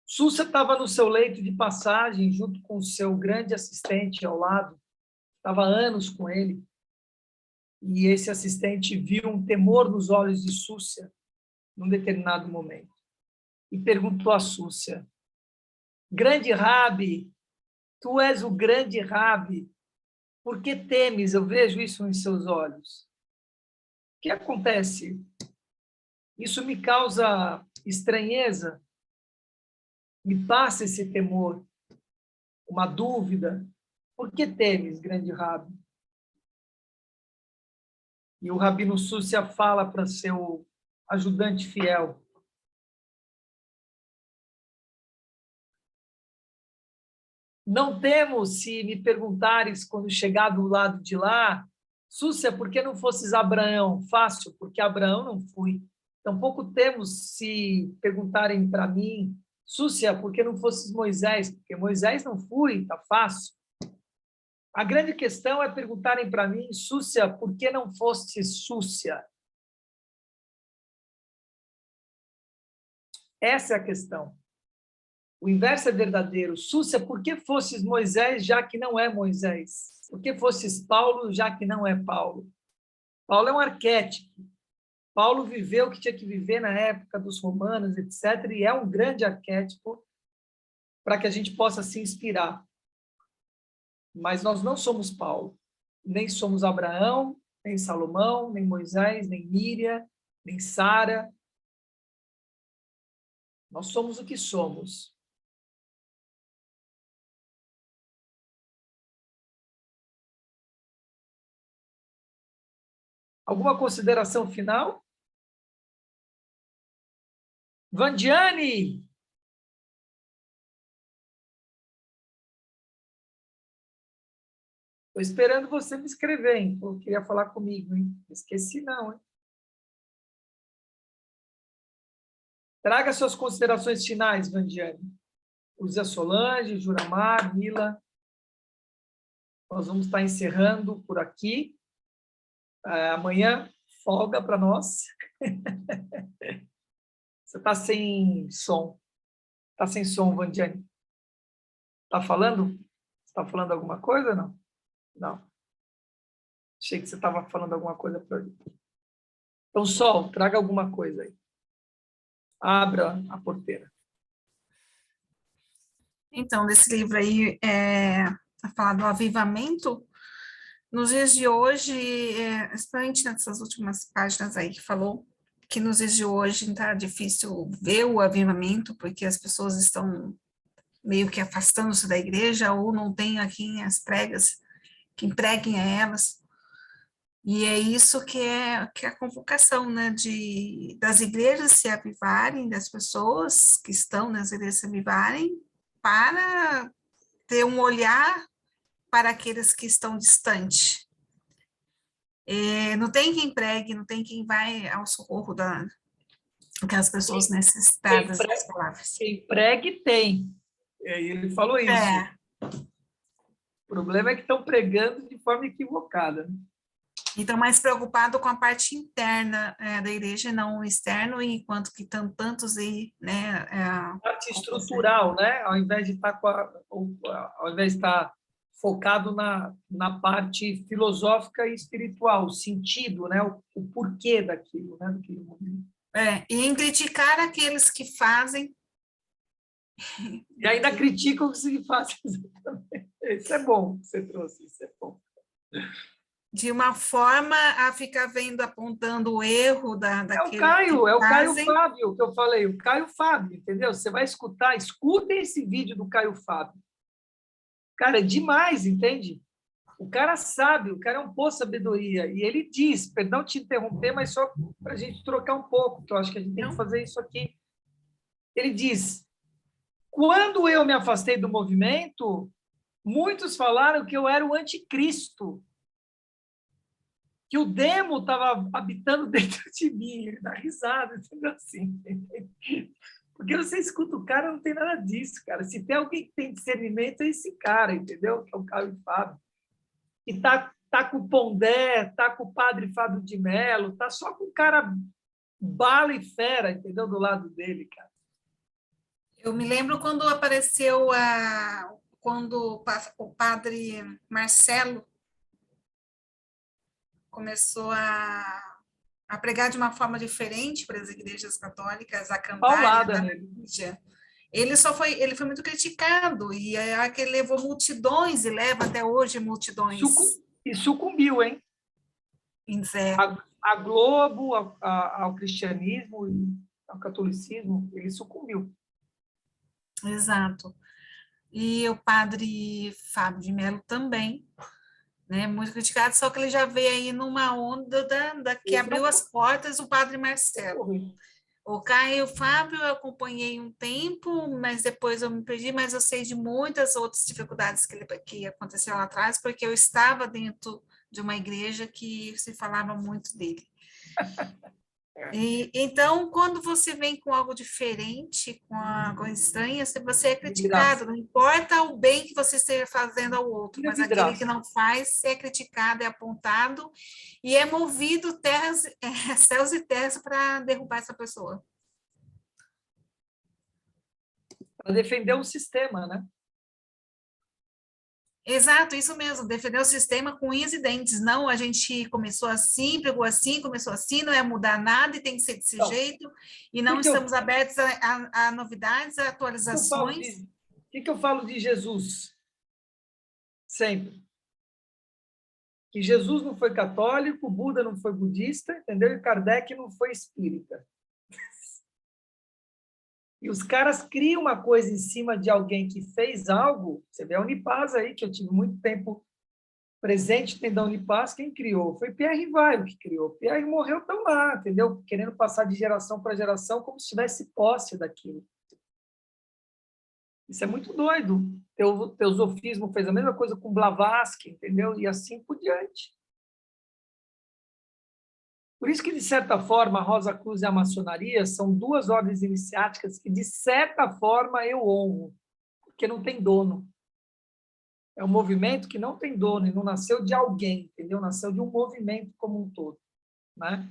Súcia estava no seu leito de passagem, junto com o seu grande assistente ao lado. Estava há anos com ele. E esse assistente viu um temor nos olhos de Súcia num determinado momento. E perguntou a Súcia: grande Rabi, tu és o grande Rabi, por que temes? Eu vejo isso em seus olhos. O que acontece? Isso me causa estranheza, me passa esse temor, uma dúvida. Por que temes, grande Rabi? E o rabino Súcia fala para seu ajudante fiel: não temos, se me perguntares quando chegar do lado de lá, Súcia, por que não fosses Abraão? Fácil, porque Abraão não fui. Tampouco temos, se perguntarem para mim, Súcia, por que não fosses Moisés? Porque Moisés não fui, tá fácil. A grande questão é perguntarem para mim, Súcia, por que não fostes Súcia? Essa é a questão. O inverso é verdadeiro. Súcia, por que fosses Moisés, já que não é Moisés? Por que fosses Paulo, já que não é Paulo? Paulo é um arquétipo. Paulo viveu o que tinha que viver na época dos romanos, etc., e é um grande arquétipo para que a gente possa se inspirar. Mas nós não somos Paulo, nem somos Abraão, nem Salomão, nem Moisés, nem Míria, nem Sara. Nós somos o que somos. Alguma consideração final? Vandiane! Estou esperando você me escrever, hein? Eu queria falar comigo, hein? Esqueci não, hein? Traga suas considerações finais, Vandiane. Use a Solange, Juramar, Mila. Nós vamos estar encerrando por aqui. Amanhã, folga para nós. Você está sem som. Está sem som, Vandiane. Está falando? Está falando alguma coisa ou não? Não. Achei que você estava falando alguma coisa para mim. Então, Sol, traga alguma coisa aí. Abra a porteira. Então, desse livro aí, falar do avivamento, nos dias de hoje, principalmente nessas últimas páginas aí que falou, que nos dias de hoje está difícil ver o avivamento, porque as pessoas estão meio que afastando-se da igreja, ou não tem aqui as pregas que empreguem a elas. E é isso que é a convocação, né, das igrejas se avivarem, das pessoas que estão nas igrejas se avivarem, para ter um olhar para aqueles que estão distantes. Não tem quem pregue, não tem quem vai ao socorro daquelas pessoas necessitadas das palavras. Quem pregue tem. Ele falou isso. O problema é que estão pregando de forma equivocada. E estão mais preocupados com a parte interna da igreja, não o externo, enquanto que estão tantos aí, né? A parte estrutural, né? Ao invés de estar focado na parte filosófica e espiritual, o sentido, né? O porquê daquilo, né? Daquele momento. E em criticar aqueles que fazem. E ainda criticam os que fazem. Isso é bom que você trouxe, isso é bom. De uma forma a ficar apontando o erro daquele é o Caio Fábio que eu falei, o Caio Fábio, entendeu? Você vai escutem esse vídeo do Caio Fábio. Cara, é demais, entende? O cara sabe, o cara é um poço de sabedoria, e ele diz, perdão te interromper, mas só para a gente trocar um pouco, que eu acho que a gente tem que fazer isso aqui. Ele diz, quando eu me afastei do movimento, muitos falaram que eu era o anticristo, que o demo estava habitando dentro de mim. Ele dá risada, entendeu? Assim. Porque você escuta o cara, não tem nada disso, cara. Se tem alguém que tem discernimento, é esse cara, entendeu? Que é o Caio Fábio. E tá com o Pondé, tá com o padre Fábio de Mello, tá só com o cara bala e fera, entendeu? Do lado dele, cara. Eu me lembro quando apareceu quando o padre Marcelo começou a pregar de uma forma diferente para as igrejas católicas, a cantar na mídia. Ele foi muito criticado, e é que ele levou multidões, e leva até hoje multidões. E sucumbiu, hein? A Globo, ao cristianismo e ao catolicismo, ele sucumbiu. Exato. E o padre Fábio de Mello também, né, muito criticado, só que ele já veio aí numa onda que abriu as portas, o padre Marcelo. O Caio Fábio eu acompanhei um tempo, mas depois eu me perdi, mas eu sei de muitas outras dificuldades que aconteceram lá atrás, porque eu estava dentro de uma igreja que se falava muito dele. Então, quando você vem com algo diferente, com algo estranho, você é criticado, não importa o bem que você esteja fazendo ao outro, mas aquele que não faz é criticado, é apontado, e é movido céus e terras para derrubar essa pessoa. Para defender o sistema, né? Exato, isso mesmo, defender o sistema com unhas e dentes. Não, a gente começou assim, pegou assim, começou assim, não é mudar nada e tem que ser desse jeito, e não estamos abertos a novidades, a atualizações. O que eu falo de Jesus? Sempre. Que Jesus não foi católico, Buda não foi budista, entendeu? E Kardec não foi espírita. E os caras criam uma coisa em cima de alguém que fez algo. Você vê a Unipaz aí, que eu tive muito tempo presente dentro da Unipaz, quem criou? Foi Pierre Rivaio que criou. Pierre morreu tão lá, entendeu? Querendo passar de geração para geração como se tivesse posse daquilo. Isso é muito doido. Teosofismo fez a mesma coisa com Blavatsky, entendeu? E assim por diante. Por isso que, de certa forma, a Rosa Cruz e a maçonaria são duas ordens iniciáticas que, de certa forma, eu honro, porque não tem dono. É um movimento que não tem dono e não nasceu de alguém, entendeu? Nasceu de um movimento como um todo, né?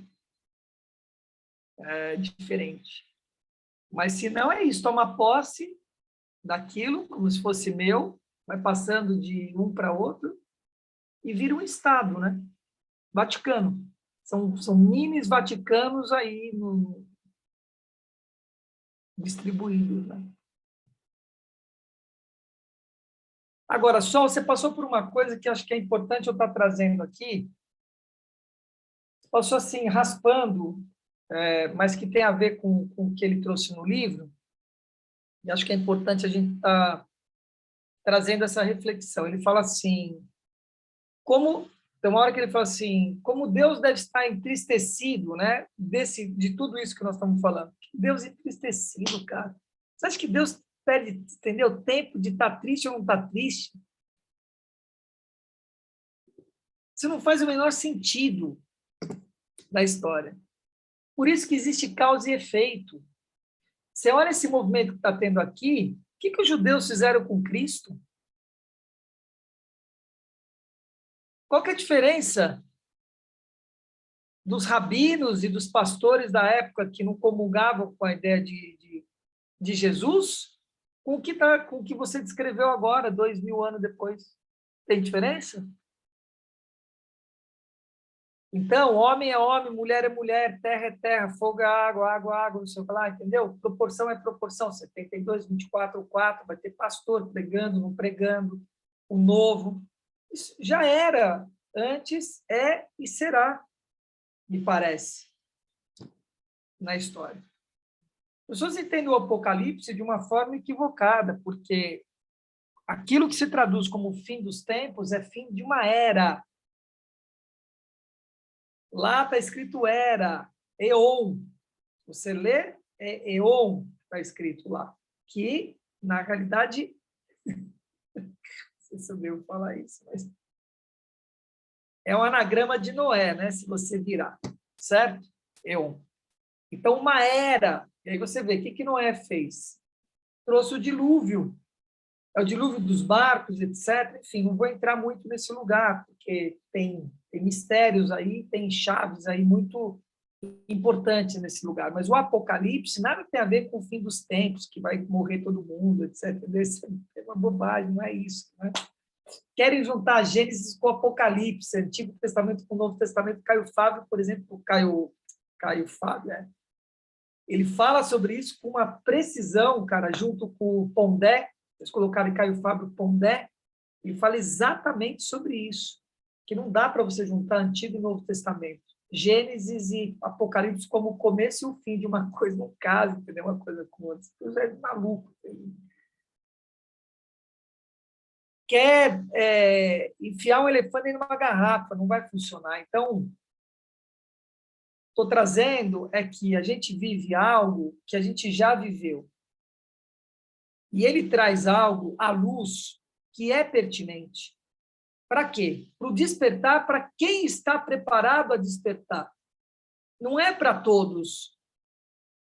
É diferente. Mas, se não, é isso. Toma posse daquilo, como se fosse meu, vai passando de um para outro e vira um Estado, né? Vaticano. São minis vaticanos aí distribuídos, né? Agora, Sol, você passou por uma coisa que acho que é importante eu estar trazendo aqui. Você passou assim, raspando, mas que tem a ver com o que ele trouxe no livro. E acho que é importante a gente estar trazendo essa reflexão. Ele fala assim, tem uma hora que ele fala assim, como Deus deve estar entristecido, né, de tudo isso que nós estamos falando. Deus entristecido, cara. Você acha que Deus perde, entendeu, tempo de estar triste ou não estar triste? Isso não faz o menor sentido na história. Por isso que existe causa e efeito. Você olha esse movimento que está tendo aqui, o que os judeus fizeram com Cristo? Qual que é a diferença dos rabinos e dos pastores da época que não comungavam com a ideia de Jesus com o que você descreveu agora, 2000 anos depois? Tem diferença? Então, homem é homem, mulher é mulher, terra é terra, fogo é água, água é água, não sei o que lá, entendeu? Proporção é proporção, 72, 24, 4, vai ter pastor pregando, não pregando, o novo. Isso já era antes, é e será, me parece, na história. As pessoas entendem o Apocalipse de uma forma equivocada, porque aquilo que se traduz como o fim dos tempos é fim de uma era. Lá está escrito era, eon. Você lê, é eon, está escrito lá. Que, na realidade, não sei se eu devo falar isso, mas é um anagrama de Noé, né? Se você virar, certo? Eon. Então, uma era. E aí você vê, o que Noé fez? Trouxe o dilúvio. É o dilúvio dos barcos, etc. Enfim, não vou entrar muito nesse lugar, porque tem mistérios aí, tem chaves aí muito importantes nesse lugar. Mas o Apocalipse nada tem a ver com o fim dos tempos, que vai morrer todo mundo, etc. Isso é uma bobagem, não é isso. Né? Querem juntar Gênesis com o Apocalipse, Antigo Testamento com o Novo Testamento. Caio Fábio, por exemplo, Caio Fábio, ele fala sobre isso com uma precisão, cara, junto com o Pondé. Eles colocaram Caio Fábio Pondé, ele fala exatamente sobre isso, que não dá para você juntar Antigo e Novo Testamento. Gênesis e Apocalipse como o começo e o fim de uma coisa, no caso, entendeu? Uma coisa com outra. Isso é maluco. Quer enfiar um elefante numa garrafa, não vai funcionar. Então, estou trazendo é que a gente vive algo que a gente já viveu. E ele traz algo à luz que é pertinente. Para quê? Para o despertar, para quem está preparado a despertar. Não é para todos.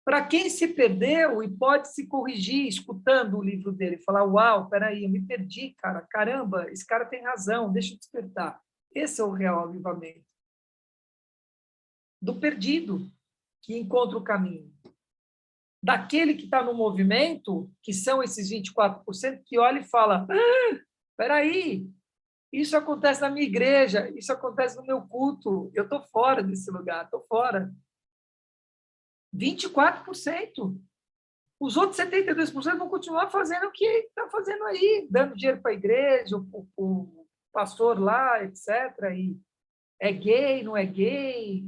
Para quem se perdeu e pode se corrigir escutando o livro dele, falar, uau, peraí, eu me perdi, cara, caramba, esse cara tem razão, deixa eu despertar. Esse é o real avivamento. Do perdido, que encontra o caminho. Daquele que está no movimento, que são esses 24%, que olha e fala, peraí, isso acontece na minha igreja, isso acontece no meu culto, eu estou fora desse lugar, estou fora. 24%. Os outros 72% vão continuar fazendo o que está fazendo aí, dando dinheiro para a igreja, o pastor lá, etc. E é gay, não é gay,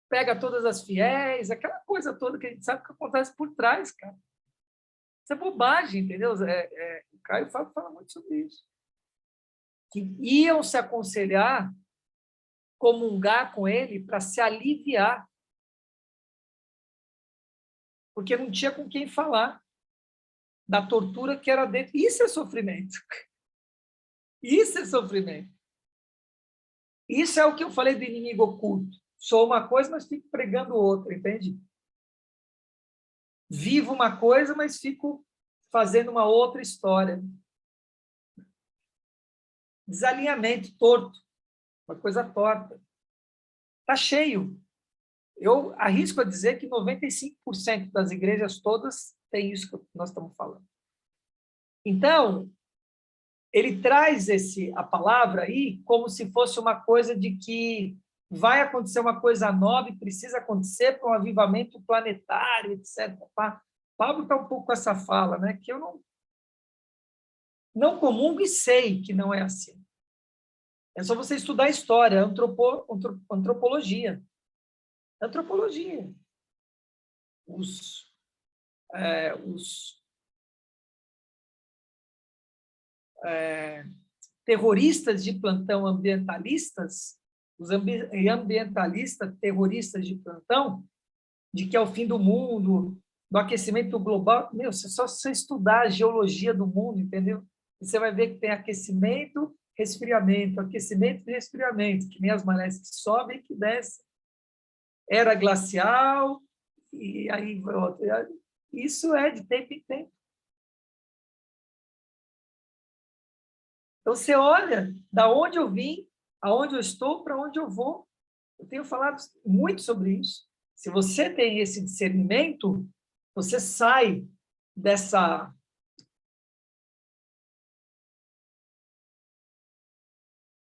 pega todas as fiéis, aquela coisa toda que a gente sabe que acontece por trás, cara. Isso é bobagem, entendeu? O Caio Fábio fala muito sobre isso. Que iam se aconselhar, comungar com ele para se aliviar, porque não tinha com quem falar da tortura que era dentro. Isso é sofrimento. Isso é sofrimento. Isso é o que eu falei do inimigo oculto. Sou uma coisa, mas fico pregando outra, entende? Vivo uma coisa, mas fico fazendo uma outra história. Desalinhamento torto, uma coisa torta. Está cheio. Eu arrisco a dizer que 95% das igrejas todas têm isso que nós estamos falando. Então, ele traz a palavra aí como se fosse uma coisa de que vai acontecer uma coisa nova e precisa acontecer para um avivamento planetário, etc. Pablo está um pouco com essa fala, né? Que eu Não comungo e sei que não é assim. É só você estudar história, antropologia. Antropologia. Os terroristas de plantão ambientalistas, ambientalistas terroristas de plantão, de que é o fim do mundo, do aquecimento global. Meu, só você estudar a geologia do mundo, entendeu? E você vai ver que tem aquecimento, resfriamento, aquecimento e resfriamento, que nem as marés que sobem e que descem. Era glacial, e aí isso é de tempo em tempo. Então, você olha da onde eu vim, aonde eu estou, para onde eu vou. Eu tenho falado muito sobre isso. Se você tem esse discernimento, você sai dessa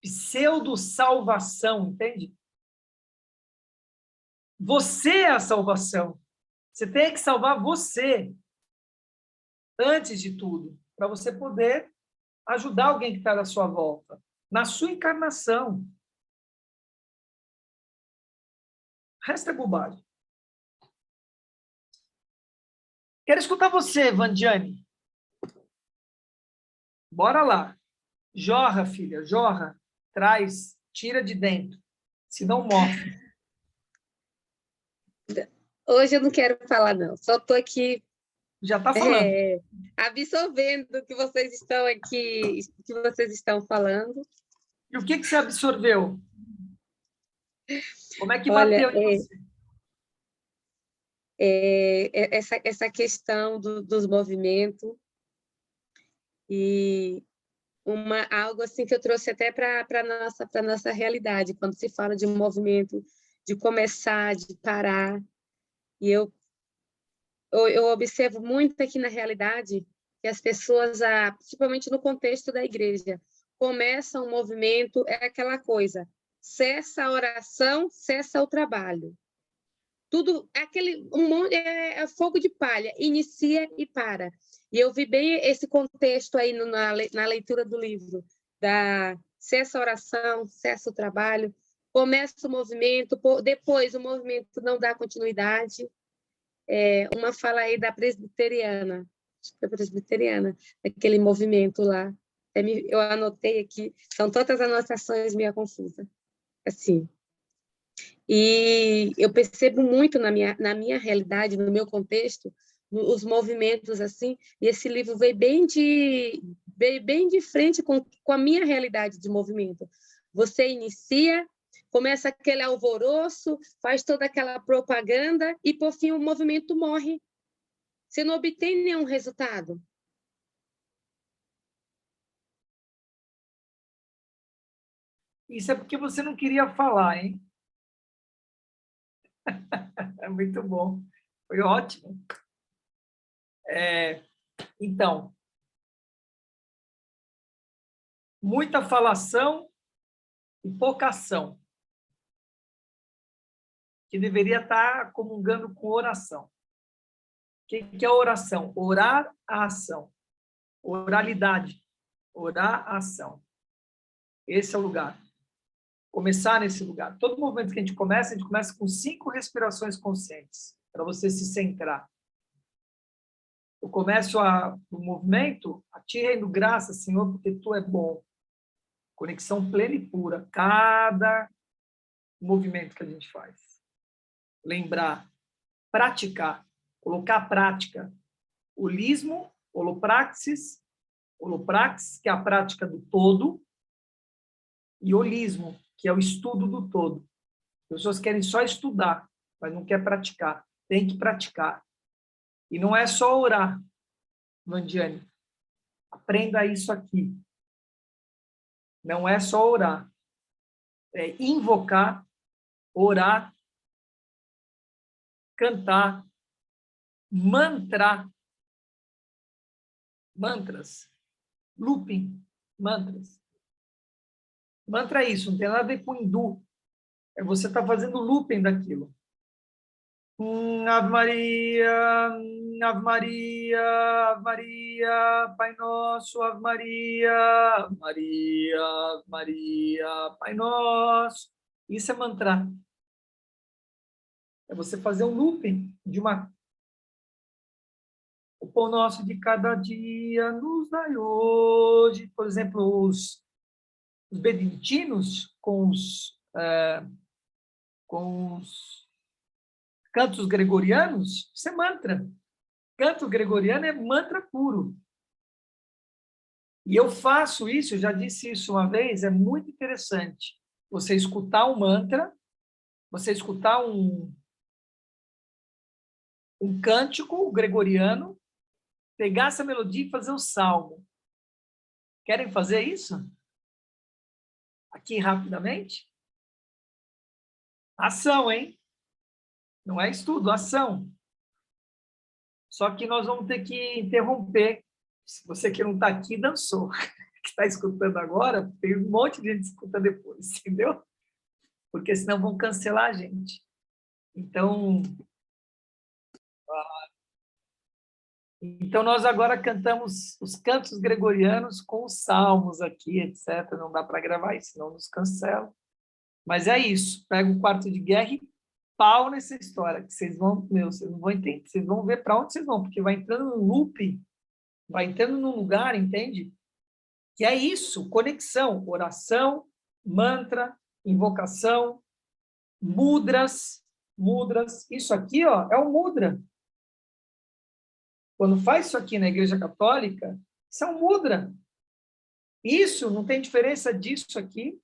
pseudo-salvação, entende? Você é a salvação. Você tem que salvar você, antes de tudo, para você poder ajudar alguém que está à sua volta, na sua encarnação. O resto é bobagem. Quero escutar você, Vandiane. Bora lá. Jorra, filha, jorra. Traz, tira de dentro. Se não morre. Hoje eu não quero falar, não. Só estou aqui Já está falando. absorvendo o que vocês estão aqui, que vocês estão falando. E o que você absorveu? Como é que Olha, bateu em você? Essa questão dos movimentos e algo assim que eu trouxe até para a nossa realidade, quando se fala de um movimento, de começar, de parar. E eu observo muito aqui na realidade que as pessoas, principalmente no contexto da igreja, começam um movimento, é aquela coisa, cessa a oração, cessa o trabalho. Tudo, é fogo de palha, inicia e para. E eu vi bem esse contexto aí na leitura do livro, cessa a oração, cessa o trabalho, começa o movimento, depois o movimento não dá continuidade. Uma fala aí da presbiteriana, aquele movimento lá. Eu anotei aqui, são todas anotações meio confusas. Assim. E eu percebo muito na minha realidade, no meu contexto, os movimentos assim, e esse livro veio bem de frente com a minha realidade de movimento. Você inicia, começa aquele alvoroço, faz toda aquela propaganda e, por fim, o movimento morre. Você não obtém nenhum resultado. Isso é porque você não queria falar, hein? É muito bom. Foi ótimo. Então, muita falação e pouca ação, que deveria estar comungando com oração. O que é oração? Orar a ação. Oralidade. Orar a ação. Esse é o lugar. Começar nesse lugar. Todo momento que a gente começa com 5 respirações conscientes, para você se centrar. Eu começo o movimento, a ti rendo graça, Senhor, porque Tu é bom. Conexão plena e pura. Cada movimento que a gente faz. Lembrar, praticar, colocar a prática. Holismo, holopraxis, que é a prática do todo, e holismo, que é o estudo do todo. As pessoas querem só estudar, mas não quer praticar. Tem que praticar. E não é só orar, Vandiane. Aprenda isso aqui. Não é só orar. É invocar, orar, cantar, mantras, looping, mantras. Mantra é isso, não tem nada a ver com hindu. Você está fazendo looping daquilo. Ave Maria, Ave Maria, Ave Maria, Pai Nosso, Ave Maria, Ave Maria, Ave Maria, Pai Nosso. Isso é mantra. É você fazer um looping de uma... O pão nosso de cada dia nos dai hoje. Por exemplo, os beneditinos com os cantos gregorianos, isso é mantra. Canto gregoriano é mantra puro. E eu faço isso, eu já disse isso uma vez, é muito interessante. Você escutar um mantra, você escutar um cântico gregoriano, pegar essa melodia e fazer o salmo. Querem fazer isso? Aqui rapidamente? Ação, hein? Não é estudo, ação. Só que nós vamos ter que interromper. Se você que não está aqui, dançou. Que está escutando agora, tem um monte de gente que escuta depois, entendeu? Porque senão vão cancelar a gente. Então, nós agora cantamos os cantos gregorianos com os salmos aqui, etc. Não dá para gravar isso, senão nos cancela. Mas é isso. Pega o quarto de guerra e pau nessa história, que vocês vão, vocês não vão entender, vocês vão ver para onde vocês vão, porque vai entrando num loop, vai entrando num lugar, entende? Que é isso, conexão, oração, mantra, invocação, mudras, isso aqui, ó, é o mudra. Quando faz isso aqui na Igreja Católica, isso é um mudra. Isso não tem diferença disso aqui,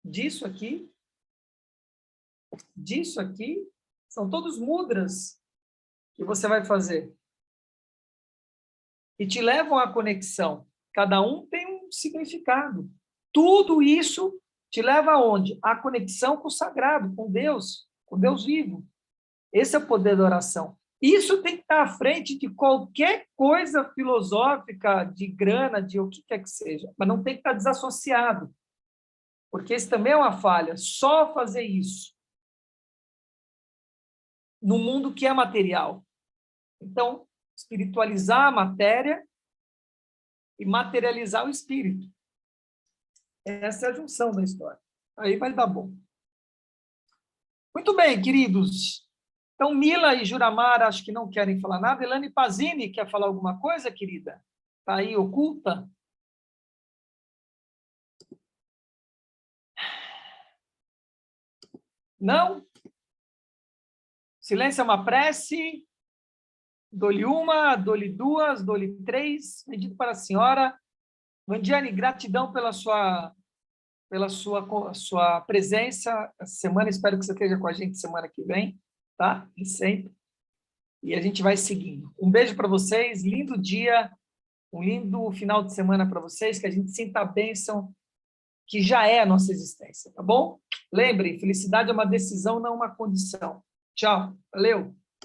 disso aqui, disso aqui, são todos mudras que você vai fazer. E te levam à conexão. Cada um tem um significado. Tudo isso te leva aonde? À conexão com o sagrado, com Deus vivo. Esse é o poder da oração. Isso tem que estar à frente de qualquer coisa filosófica, de grana, de o que quer que seja, mas não tem que estar desassociado, porque isso também é uma falha, só fazer isso no mundo que é material. Então, espiritualizar a matéria e materializar o espírito. Essa é a junção da história. Aí vai dar bom. Muito bem, queridos. Então, Mila e Juramar acho que não querem falar nada. Elane Pazini quer falar alguma coisa, querida? Está aí oculta? Não? Silêncio é uma prece. Dou-lhe uma, dou-lhe duas, dou-lhe três. Pedido para a senhora. Vandiane, gratidão pela sua presença essa semana. Espero que você esteja com a gente semana que vem, tá? E sempre. E a gente vai seguindo. Um beijo para vocês, lindo dia, um lindo final de semana para vocês, que a gente sinta a bênção que já é a nossa existência, tá bom? Lembrem, felicidade é uma decisão, não uma condição. Tchau, valeu!